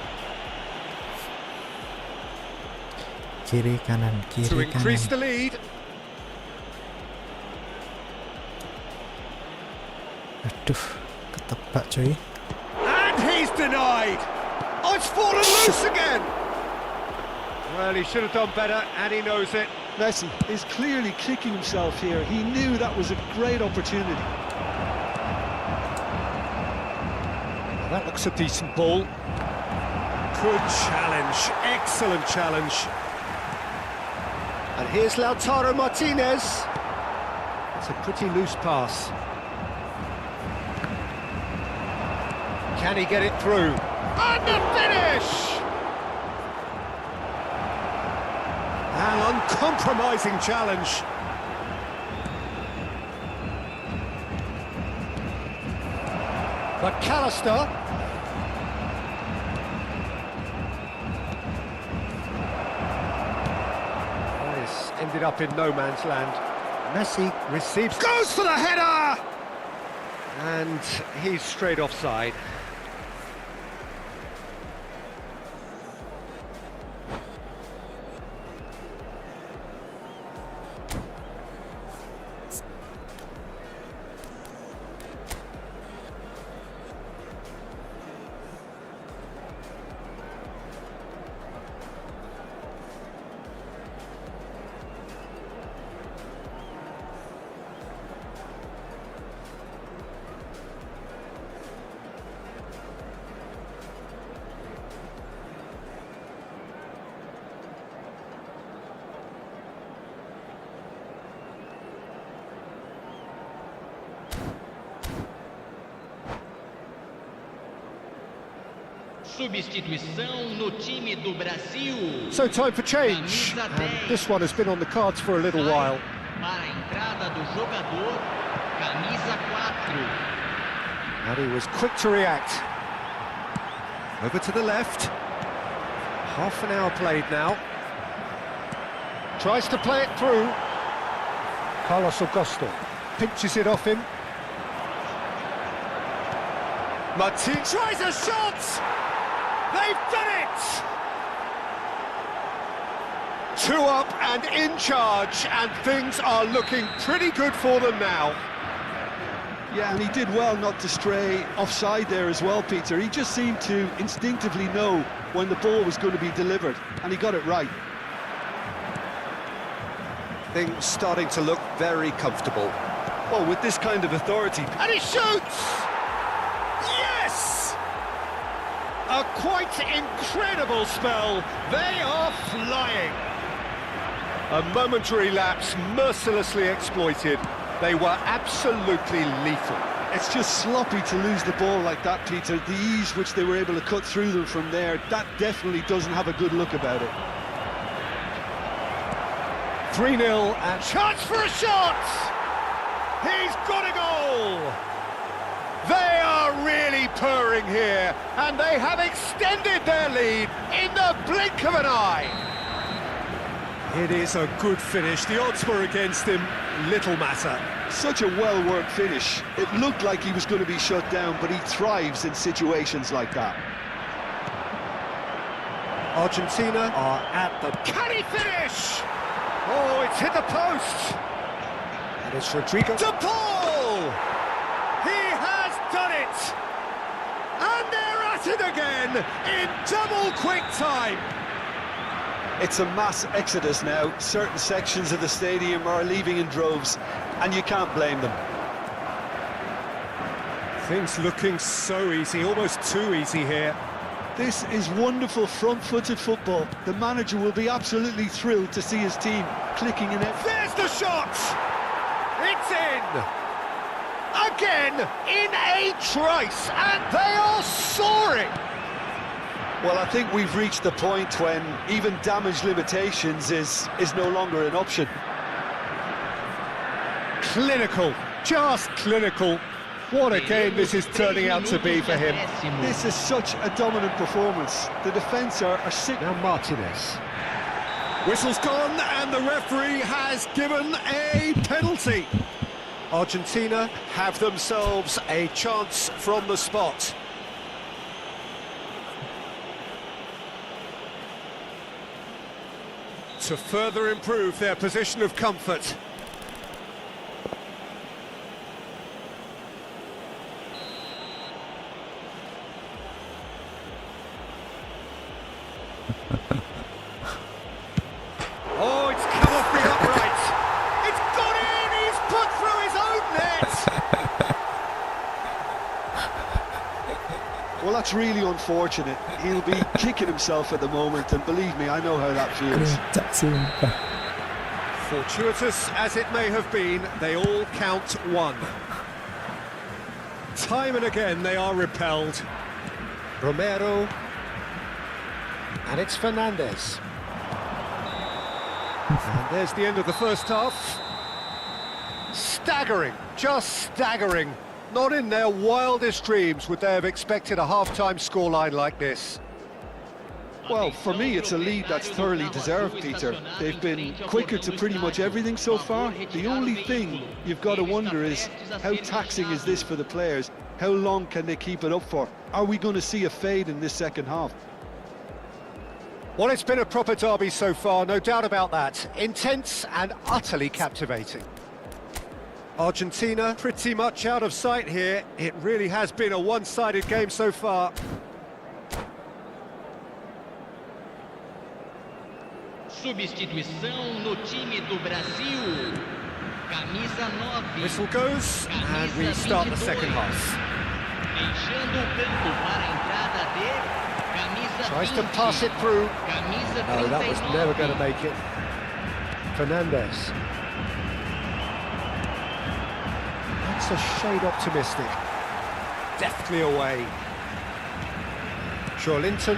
Speaker 1: Kiri kanan,
Speaker 2: To
Speaker 1: kiri
Speaker 2: increase
Speaker 1: kanan.
Speaker 2: the lead.
Speaker 1: Aduh, ketepak coy.
Speaker 2: And he's denied. Oh, it's fallen loose again. Well, he should have done better, and he knows it.
Speaker 3: Messi is clearly kicking himself here. He knew that was a great opportunity.
Speaker 2: That looks a decent ball. Good challenge, excellent challenge. And here's Lautaro Martinez. It's a pretty loose pass. Can he get it through? And the finish! An uncompromising challenge. But McAllister. This ended up in no man's land. Messi receives, goes for the header! And he's straight offside.
Speaker 4: Substituição no time do Brasil.
Speaker 2: So time for change. And this one has been on the cards for a little while.
Speaker 4: Para a entrada do jogador, camisa 4.
Speaker 2: And he was quick to react. Over to the left. Half an hour played now. Tries to play it through. Carlos Augusto pinches it off him. Martin tries a shot! They've done it! 2 up and in charge, and things are looking pretty good for them now.
Speaker 3: Yeah, and he did well not to stray offside there as well, Peter. He just seemed to instinctively know when the ball was going to be delivered, and he got it right.
Speaker 2: Things starting to look very comfortable.
Speaker 3: Well, with this kind of authority...
Speaker 2: And he shoots! Yes! A quite incredible spell. They are flying. A momentary lapse mercilessly exploited. They were absolutely lethal.
Speaker 3: It's just sloppy to lose the ball like that, Peter. The ease which they were able to cut through them from there, that definitely doesn't have a good look about it.
Speaker 2: 3-0 and chance for a shot! He's got a goal! They are really purring here, and they have extended their lead in the blink of an eye. It is a good finish. The odds were against him. Little matter.
Speaker 3: Such a well-worked finish. It looked like he was going to be shut down, but he thrives in situations like that.
Speaker 2: Argentina are at the... Can he finish? Oh, it's hit the post. And it's Rodrigo. De Paul! He has done it! And they're at it again in double quick time.
Speaker 3: It's a mass exodus now. Certain sections of the stadium are leaving in droves, and you can't blame them.
Speaker 2: Things looking so easy, almost too easy here.
Speaker 3: This is wonderful front-footed football. The manager will be absolutely thrilled to see his team clicking in it.
Speaker 2: There's the shot! It's in! Again, in a trice, and they are soaring!
Speaker 3: Well, I think we've reached the point when even damage limitations is no longer an option.
Speaker 2: Clinical, just clinical. What a game this is turning out to be for him.
Speaker 3: This is such a dominant performance. The defence are sick.
Speaker 2: Now Martinez. Whistle's gone, and the referee has given a penalty. Argentina have themselves a chance from the spot. To further improve their position of comfort. Oh, it's come off the upright. It's gone in. He's put through his own net.
Speaker 3: Well, that's really unfortunate. He'll be kicking himself at the moment, and believe me, I know how that feels.
Speaker 1: Sumpah.
Speaker 2: Fortuitous as it may have been, they all count one. Time and again they are repelled. Romero. And it's Fernandez. And there's the end of the first half. Staggering, just staggering. Not in their wildest dreams would they have expected a half-time scoreline like this.
Speaker 3: Well, for me, it's a lead that's thoroughly deserved, Peter. They've been quicker to pretty much everything so far. The only thing you've got to wonder is, how taxing is this for the players? How long can they keep it up for? Are we going to see a fade in this second half?
Speaker 2: Well, it's been a proper derby so far, no doubt about that. Intense and utterly captivating. Argentina pretty much out of sight here. It really has been a one-sided game so far.
Speaker 7: Substituição no time do Brasil. Camisa 9.
Speaker 2: Whistle goes, and we start the second half.
Speaker 7: Deixando o campo para a entrada de camisa 20.
Speaker 2: Tries to pass it through.
Speaker 7: Camisa 39.
Speaker 2: No, that was never going to make it. Fernandez. That's a shade optimistic. Deftly away. Linton.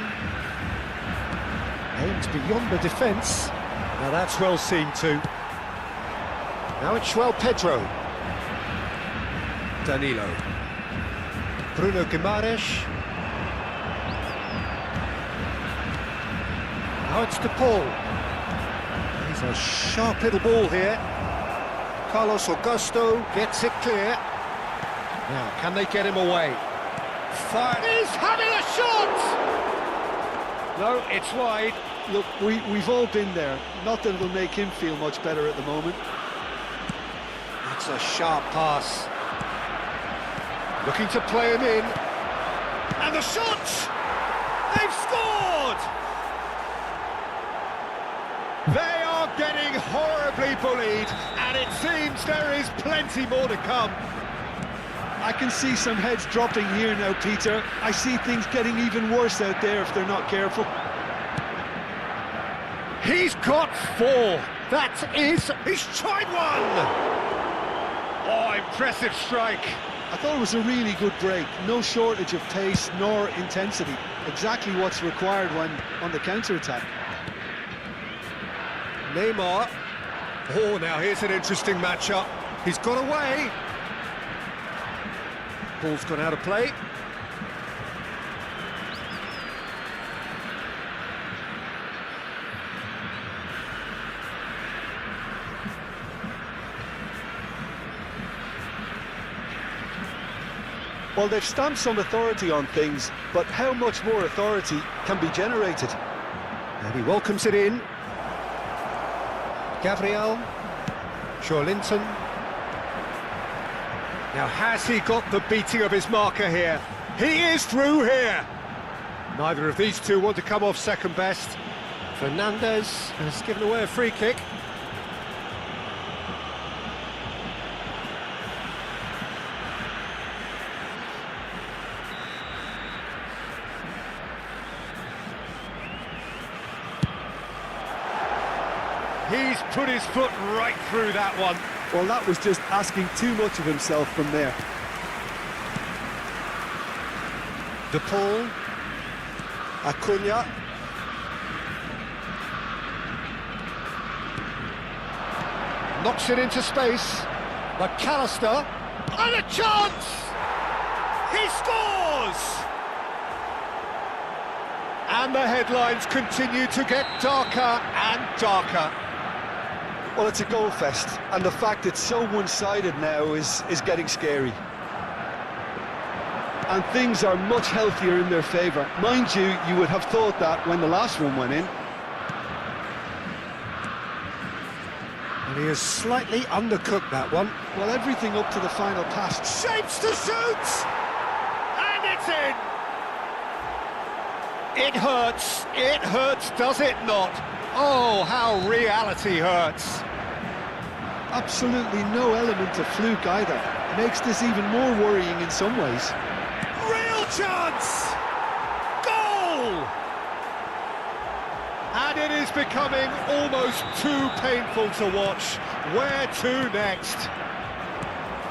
Speaker 2: Aimed beyond the defence. Now that's well seen too. Now it's Pedro. Danilo. Bruno Guimaraes. Now it's DePaul. He's a sharp little ball here. Carlos Augusto gets it clear. Now, can they get him away? Fire. He's having a shot! No, it's wide.
Speaker 3: Look, we've all been there. Nothing will make him feel much better at the moment.
Speaker 2: That's a sharp pass. Looking to play him in. And the shot! They've scored! They are getting horribly bullied, and it seems there is plenty more to come.
Speaker 3: I can see some heads dropping here now, Peter. I see things getting even worse out there if they're not careful.
Speaker 2: He's got four. He's tried one! Oh, impressive strike.
Speaker 3: I thought it was a really good break. No shortage of pace nor intensity. Exactly what's required when on the counter-attack.
Speaker 2: Neymar. Oh, now here's an interesting matchup. He's got away. Ball's gone out of play.
Speaker 3: Well, they've stamped some authority on things, but how much more authority can be generated?
Speaker 2: And he welcomes it in. Gabriel. Linton. Now, has he got the beating of his marker here? He is through here! Neither of these two want to come off second best. Fernandez has given away a free kick. He's put his foot right through that one.
Speaker 3: Well, that was just asking too much of himself from there.
Speaker 2: DePaul. Acuna. Knocks it into space. McAllister. And a chance! He scores! And the headlines continue to get darker and darker.
Speaker 3: Well, it's a goal fest, and the fact it's so one-sided now is getting scary. And things are much healthier in their favour. Mind you, you would have thought that when the last one went in.
Speaker 2: And he has slightly undercooked that one.
Speaker 3: Well, everything up to the final pass.
Speaker 2: Shapes to shoot! And it's in! It hurts, does it not? Oh, how reality hurts.
Speaker 3: Absolutely no element of fluke either. Makes this even more worrying in some ways.
Speaker 2: Real chance! Goal! And it is becoming almost too painful to watch. Where to next?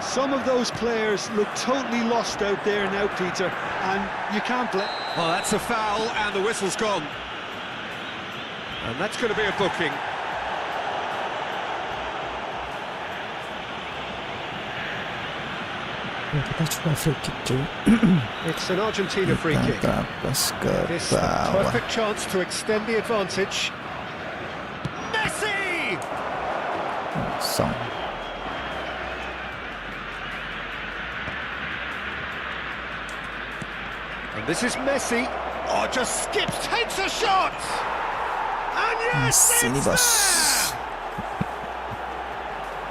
Speaker 3: Some of those players look totally lost out there now, Peter, and you can't blame...
Speaker 2: Oh, that's a foul, and the whistle's gone. And that's going to be a booking.
Speaker 1: Kita coba free kick cuy.
Speaker 2: It's an Argentina free kick.
Speaker 1: Pas ke
Speaker 2: This a
Speaker 1: bawah.
Speaker 2: perfect chance to extend the advantage. Messi!
Speaker 1: Song.
Speaker 2: And this is Messi. Oh, just skips, takes a shot! And yes,
Speaker 1: Sini
Speaker 2: it's
Speaker 1: bos.
Speaker 2: there!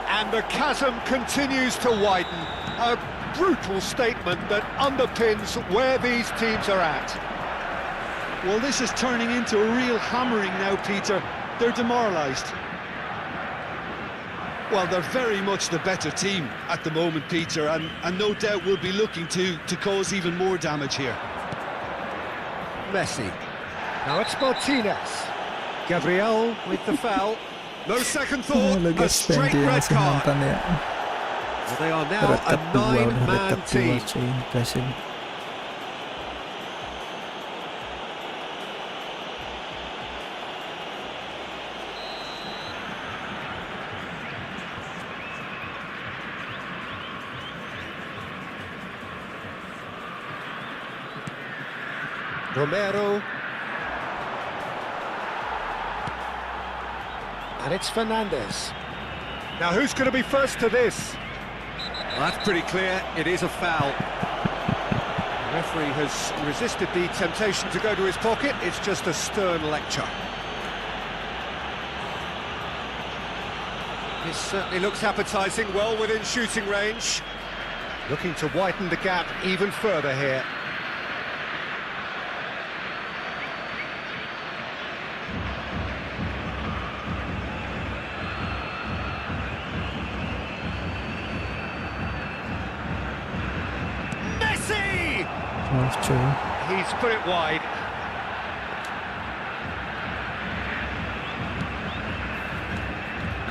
Speaker 2: And the chasm continues to widen. A brutal statement that underpins where these teams are at.
Speaker 3: Well, this is turning into a real hammering now, Peter. They're demoralised. Well, they're very much the better team at the moment, Peter, and no doubt will be looking to cause even more damage here.
Speaker 2: Messi. Now it's Martinez. Gabriel with the foul. No second thought, a straight red card.
Speaker 1: Nonton ya.
Speaker 2: Well, they are now a
Speaker 1: Rekat dua, udah
Speaker 2: nine-man
Speaker 1: rekat dua
Speaker 2: team.
Speaker 1: cuy, Brazil.
Speaker 2: Romero. And it's Fernandez. Now who's going to be first to this? Well, that's pretty clear, it is a foul. The referee has resisted the temptation to go to his pocket, it's just a stern lecture. This certainly looks appetising, well within shooting range. Looking to widen the gap even further here. Messi!
Speaker 1: Maaf cuy.
Speaker 2: He's put it wide.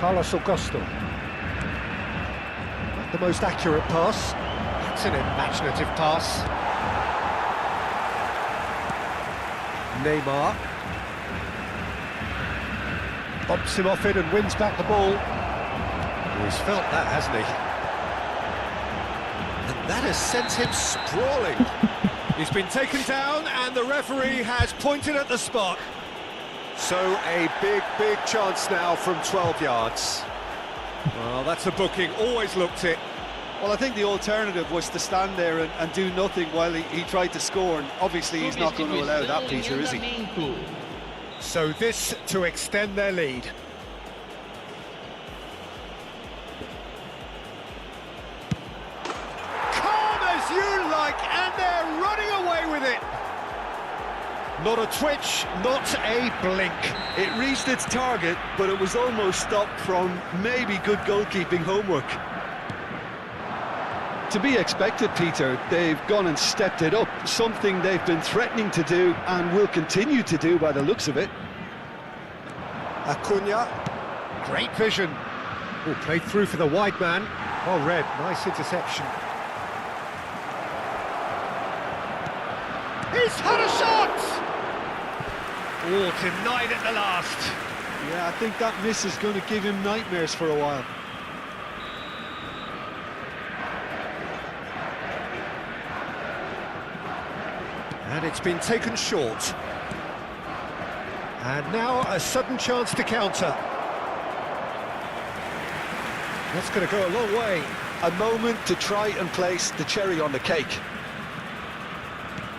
Speaker 2: Carlos Augusto. Not the most accurate pass. That's an imaginative pass. Neymar. Bumps him off it and wins back the ball. Oh, he's felt that, hasn't he? And that has sent him sprawling. He's been taken down and the referee has pointed at the spot. So a big chance now from 12 yards. Well, that's a booking, always looked it.
Speaker 3: Well, I think the alternative was to stand there and do nothing while he tried to score, and obviously he's not going to allow that, Peter, is he?
Speaker 2: So this to extend their lead. Calm as you like, and they're running away with it. Not a twitch, not a blink.
Speaker 3: It reached its target, but it was almost stopped from maybe good goalkeeping homework. To be expected, Peter. They've gone and stepped it up, something they've been threatening to do and will continue to do by the looks of it.
Speaker 2: Acuna, great vision. Oh, played through for the wide man. Oh, Red, nice interception. He's had a shot! Oh, denied at the last.
Speaker 3: Yeah, I think that miss is going to give him nightmares for a while.
Speaker 2: And it's been taken short. And now a sudden chance to counter. That's going to go a long way.
Speaker 3: A moment to try and place the cherry on the cake.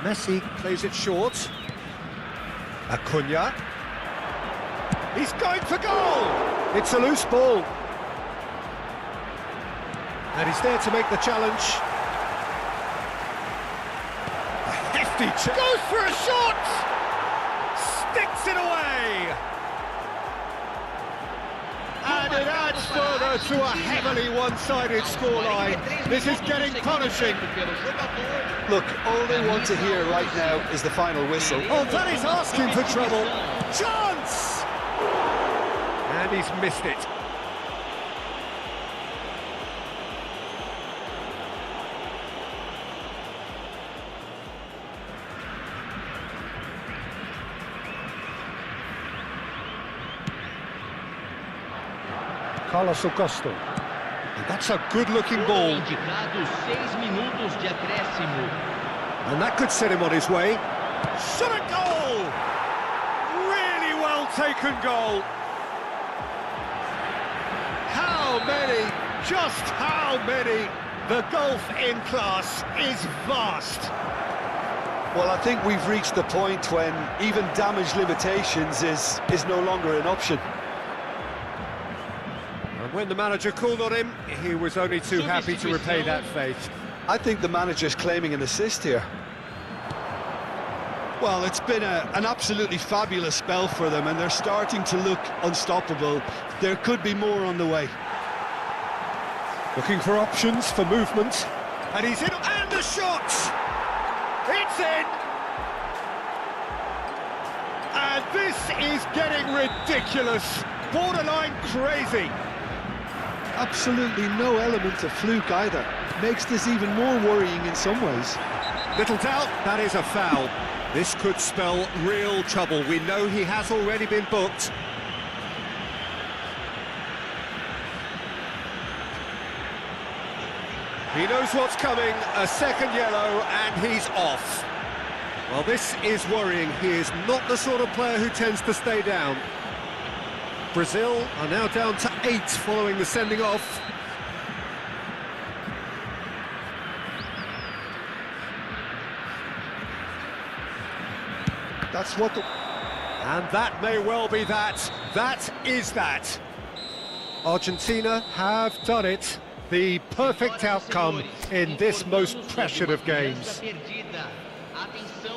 Speaker 2: Messi plays it short. Acuna. He's going for goal! It's a loose ball. And he's there to make the challenge. A hefty goes for a shot! Sticks it away! And it adds further to a heavily one-sided scoreline. This is getting punishing.
Speaker 3: Look, all they want to hear right now is the final whistle.
Speaker 2: Oh, that is asking for trouble. Chance! And he's missed it. Carlos Augusto. And that's a good-looking ball.
Speaker 7: Indicado 6 minutos de acréscimo.
Speaker 2: And that could set him on his way. Shot a goal! Really well taken goal. How many? Just how many? The gulf in class is vast.
Speaker 3: Well, I think we've reached the point when even damage limitations is no longer an option.
Speaker 2: And when the manager called on him, he was only too happy to repay that faith.
Speaker 3: I think the manager's claiming an assist here. Well, it's been an absolutely fabulous spell for them, and they're starting to look unstoppable. There could be more on the way.
Speaker 2: Looking for options, for movement. And he's in, and the shot! It's in! And this is getting ridiculous. Borderline crazy.
Speaker 3: Absolutely no element of fluke either. Makes this even more worrying in some ways.
Speaker 2: Little doubt, that is a foul. This could spell real trouble. We know he has already been booked. He knows what's coming, a second yellow, and he's off. Well, this is worrying. He is not the sort of player who tends to stay down. Brazil are now down to 8 following the sending off.
Speaker 3: That's what the...
Speaker 2: And that may well be that. That is that. Argentina have done it. The perfect outcome in this most pressured of games.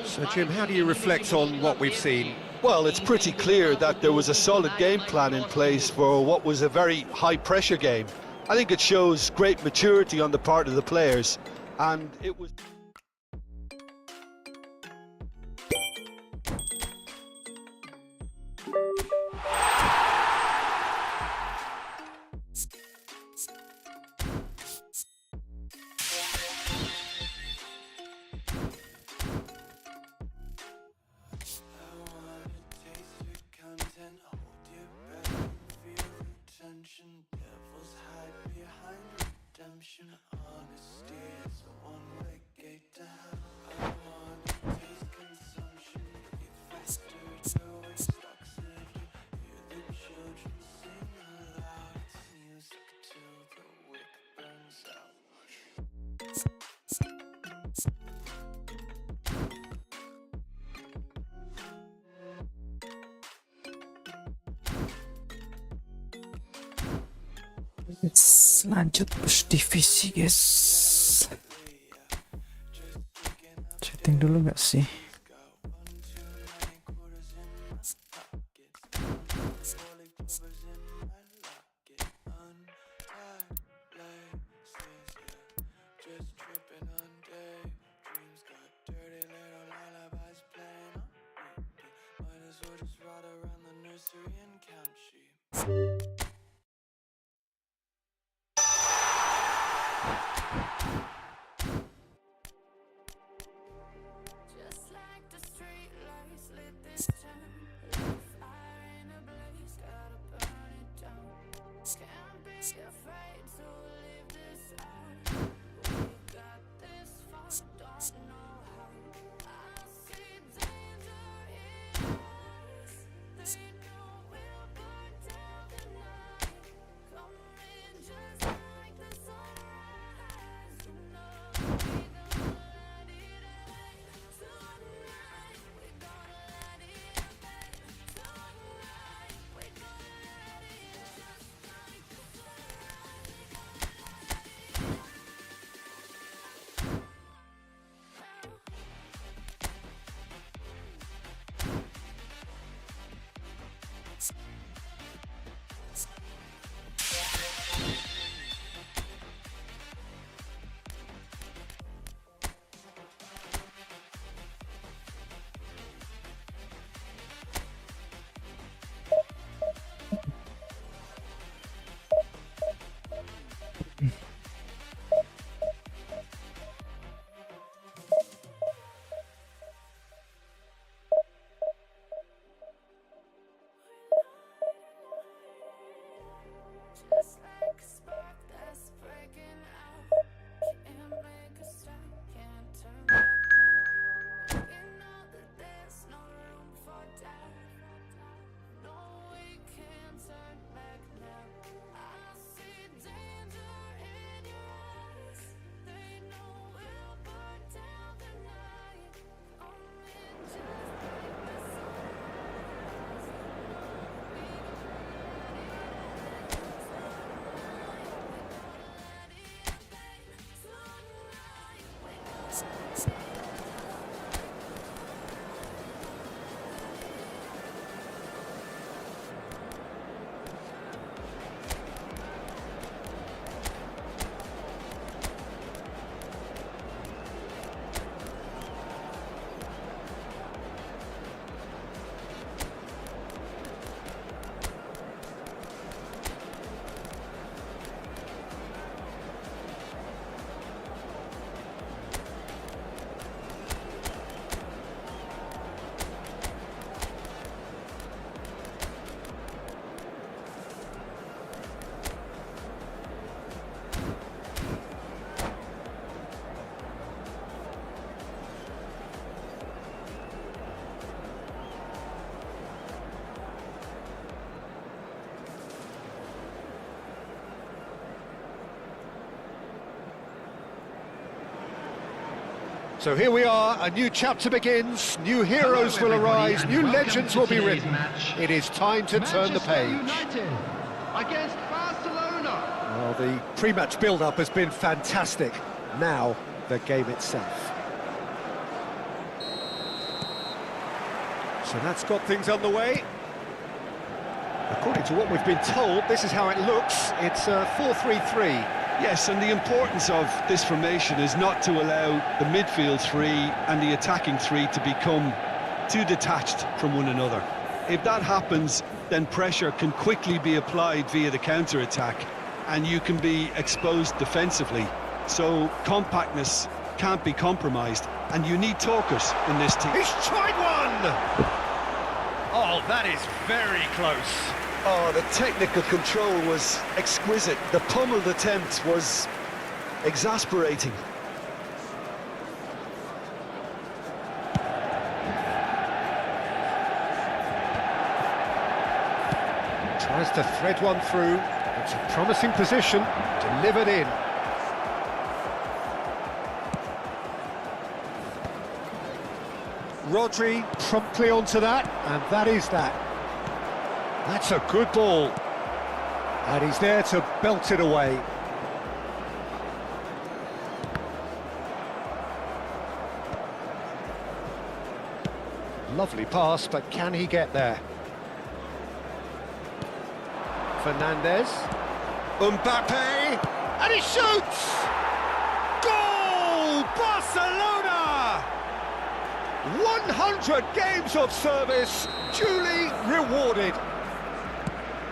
Speaker 2: So, Jim, how do you reflect on what we've seen?
Speaker 3: Well, it's pretty clear that there was a solid game plan in place for what was a very high-pressure game. I think it shows great maturity on the part of the players, and it was...
Speaker 8: Devils hide behind redemption. Honesty is a one-way gate to hell. I wanna taste consumption. Youth festered, always toxicity. Hear the children sing aloud. It's music till the wick burns out.
Speaker 1: Lanjut push divisi guys. Chatting dulu nggak sih?
Speaker 2: So here we are, a new chapter begins, new heroes will arise, new legends will be written. It is time to turn the page.
Speaker 4: United against Barcelona.
Speaker 2: Well, the pre-match build-up has been fantastic. Now, the game itself. So that's got things underway. According to what we've been told, this is how it looks. It's a 4-3-3.
Speaker 3: Yes, and the importance of this formation is not to allow the midfield three and the attacking three to become too detached from one another. If that happens, then pressure can quickly be applied via the counter-attack, and you can be exposed defensively. So compactness can't be compromised, and you need talkers in this team.
Speaker 2: He's tried one! Oh, that is very close.
Speaker 3: Oh, the technical control was exquisite. The pummeled attempt was exasperating.
Speaker 2: Tries to thread one through. It's a promising position. Delivered in. Rodri promptly onto that, and that is that. That's a good ball. And he's there to belt it away. Lovely pass, but can he get there? Fernandez. Mbappe. And he shoots! Goal! Barcelona! 100 games of service, duly rewarded.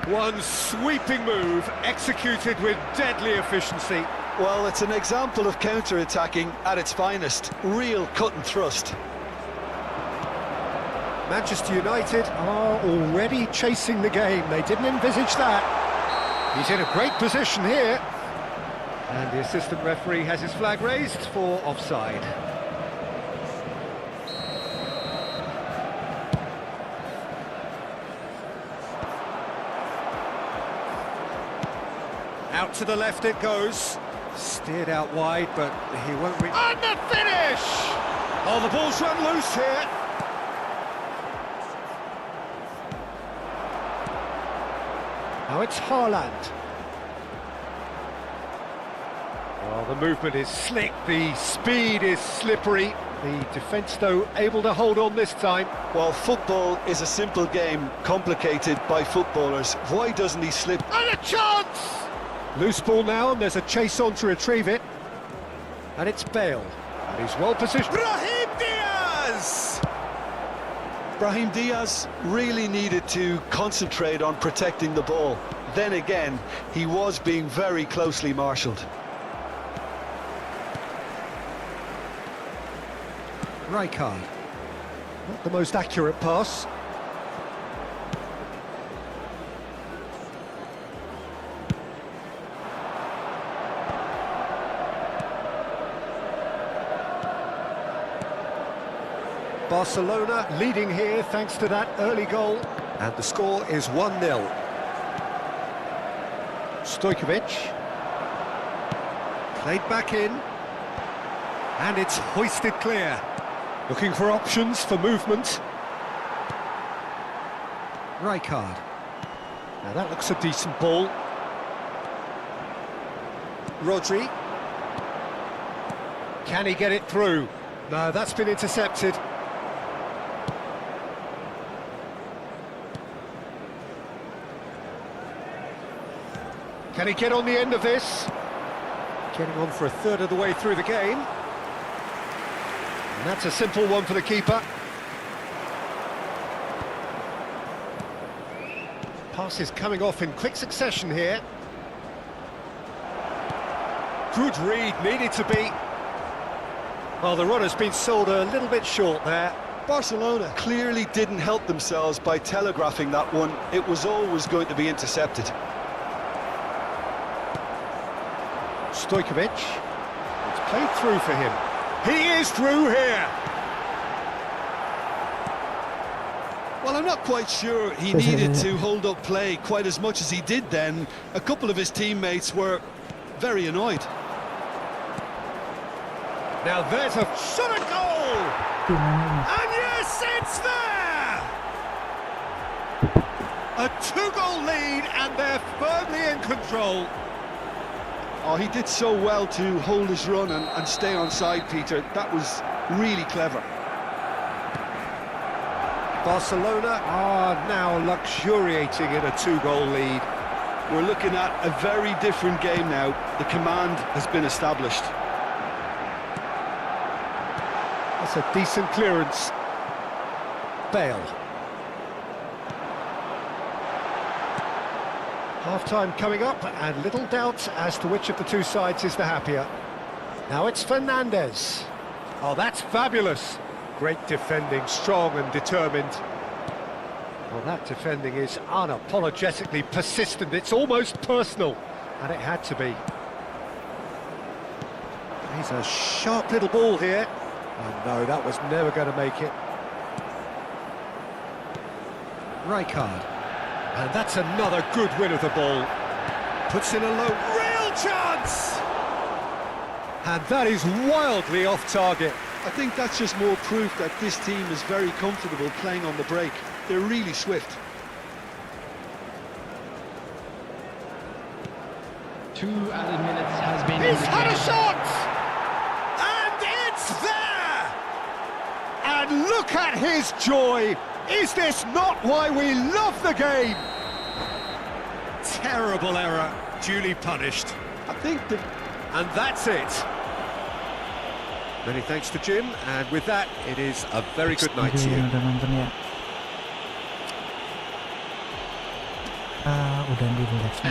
Speaker 2: One sweeping move, executed with deadly efficiency.
Speaker 3: Well, it's an example of counter-attacking at its finest. Real cut and thrust.
Speaker 2: Manchester United are already chasing the game. They didn't envisage that. He's in a great position here. And the assistant referee has his flag raised for offside. Out to the left it goes. Steered out wide, but he won't reach. And the finish! Oh, the ball's run loose here. Now it's Haaland. Oh, the movement is slick, the speed is slippery. The defence, though, able to hold on this time.
Speaker 3: Well, football is a simple game, complicated by footballers. Why doesn't he slip?
Speaker 2: And a chance! Loose ball now, and there's a chase on to retrieve it. And it's Bale. And he's well positioned. Brahim Diaz!
Speaker 3: Brahim Diaz really needed to concentrate on protecting the ball. Then again, he was being very closely marshalled.
Speaker 2: Rijkaard. Not the most accurate pass. Barcelona leading here thanks to that early goal. And the score is 1-0. Stojkovic. Played back in. And it's hoisted clear. Looking for options for movement. Rijkaard. Now that looks a decent ball. Rodri. Can he get it through? No, that's been intercepted. Can he get on the end of this? Getting on for a third of the way through the game. And that's a simple one for the keeper. Passes coming off in quick succession here. Good read, needed to be. Well, the runner's been sold a little bit short there.
Speaker 3: Barcelona clearly didn't help themselves by telegraphing that one. It was always going to be intercepted.
Speaker 2: Stojkovic. It's played through for him. He is through here.
Speaker 3: Well, I'm not quite sure he needed to hold up play quite as much as he did then. A couple of his teammates were very annoyed.
Speaker 2: Now there's a shot at goal! And yes, it's there! A 2-goal lead, and they're firmly in control.
Speaker 3: Oh, he did so well to hold his run and stay on side, Peter. That was really clever.
Speaker 2: Barcelona are now luxuriating in a 2-goal lead.
Speaker 3: We're looking at a very different game now. The command has been established.
Speaker 2: That's a decent clearance. Bale. Half-time coming up, and little doubt as to which of the two sides is the happier. Now it's Fernandez. Oh, that's fabulous. Great defending, strong and determined. Well, that defending is unapologetically persistent. It's almost personal, and it had to be. He's a sharp little ball here. Oh no, that was never going to make it. Rijkaard. And that's another good win of the ball. Puts in a low, real chance! And that is wildly off target.
Speaker 3: I think that's just more proof that this team is very comfortable playing on the break. They're really swift.
Speaker 4: 2 added minutes has been
Speaker 2: He's had a
Speaker 4: indicated.
Speaker 2: shot! And it's there! And look at his joy! Is this not why we love the game? Terrible error, duly punished.
Speaker 3: I think that
Speaker 2: And that's it. Many thanks to Jim, and with that, it is a very good night to you.
Speaker 1: Yang udah nonton ya. Udah di relax.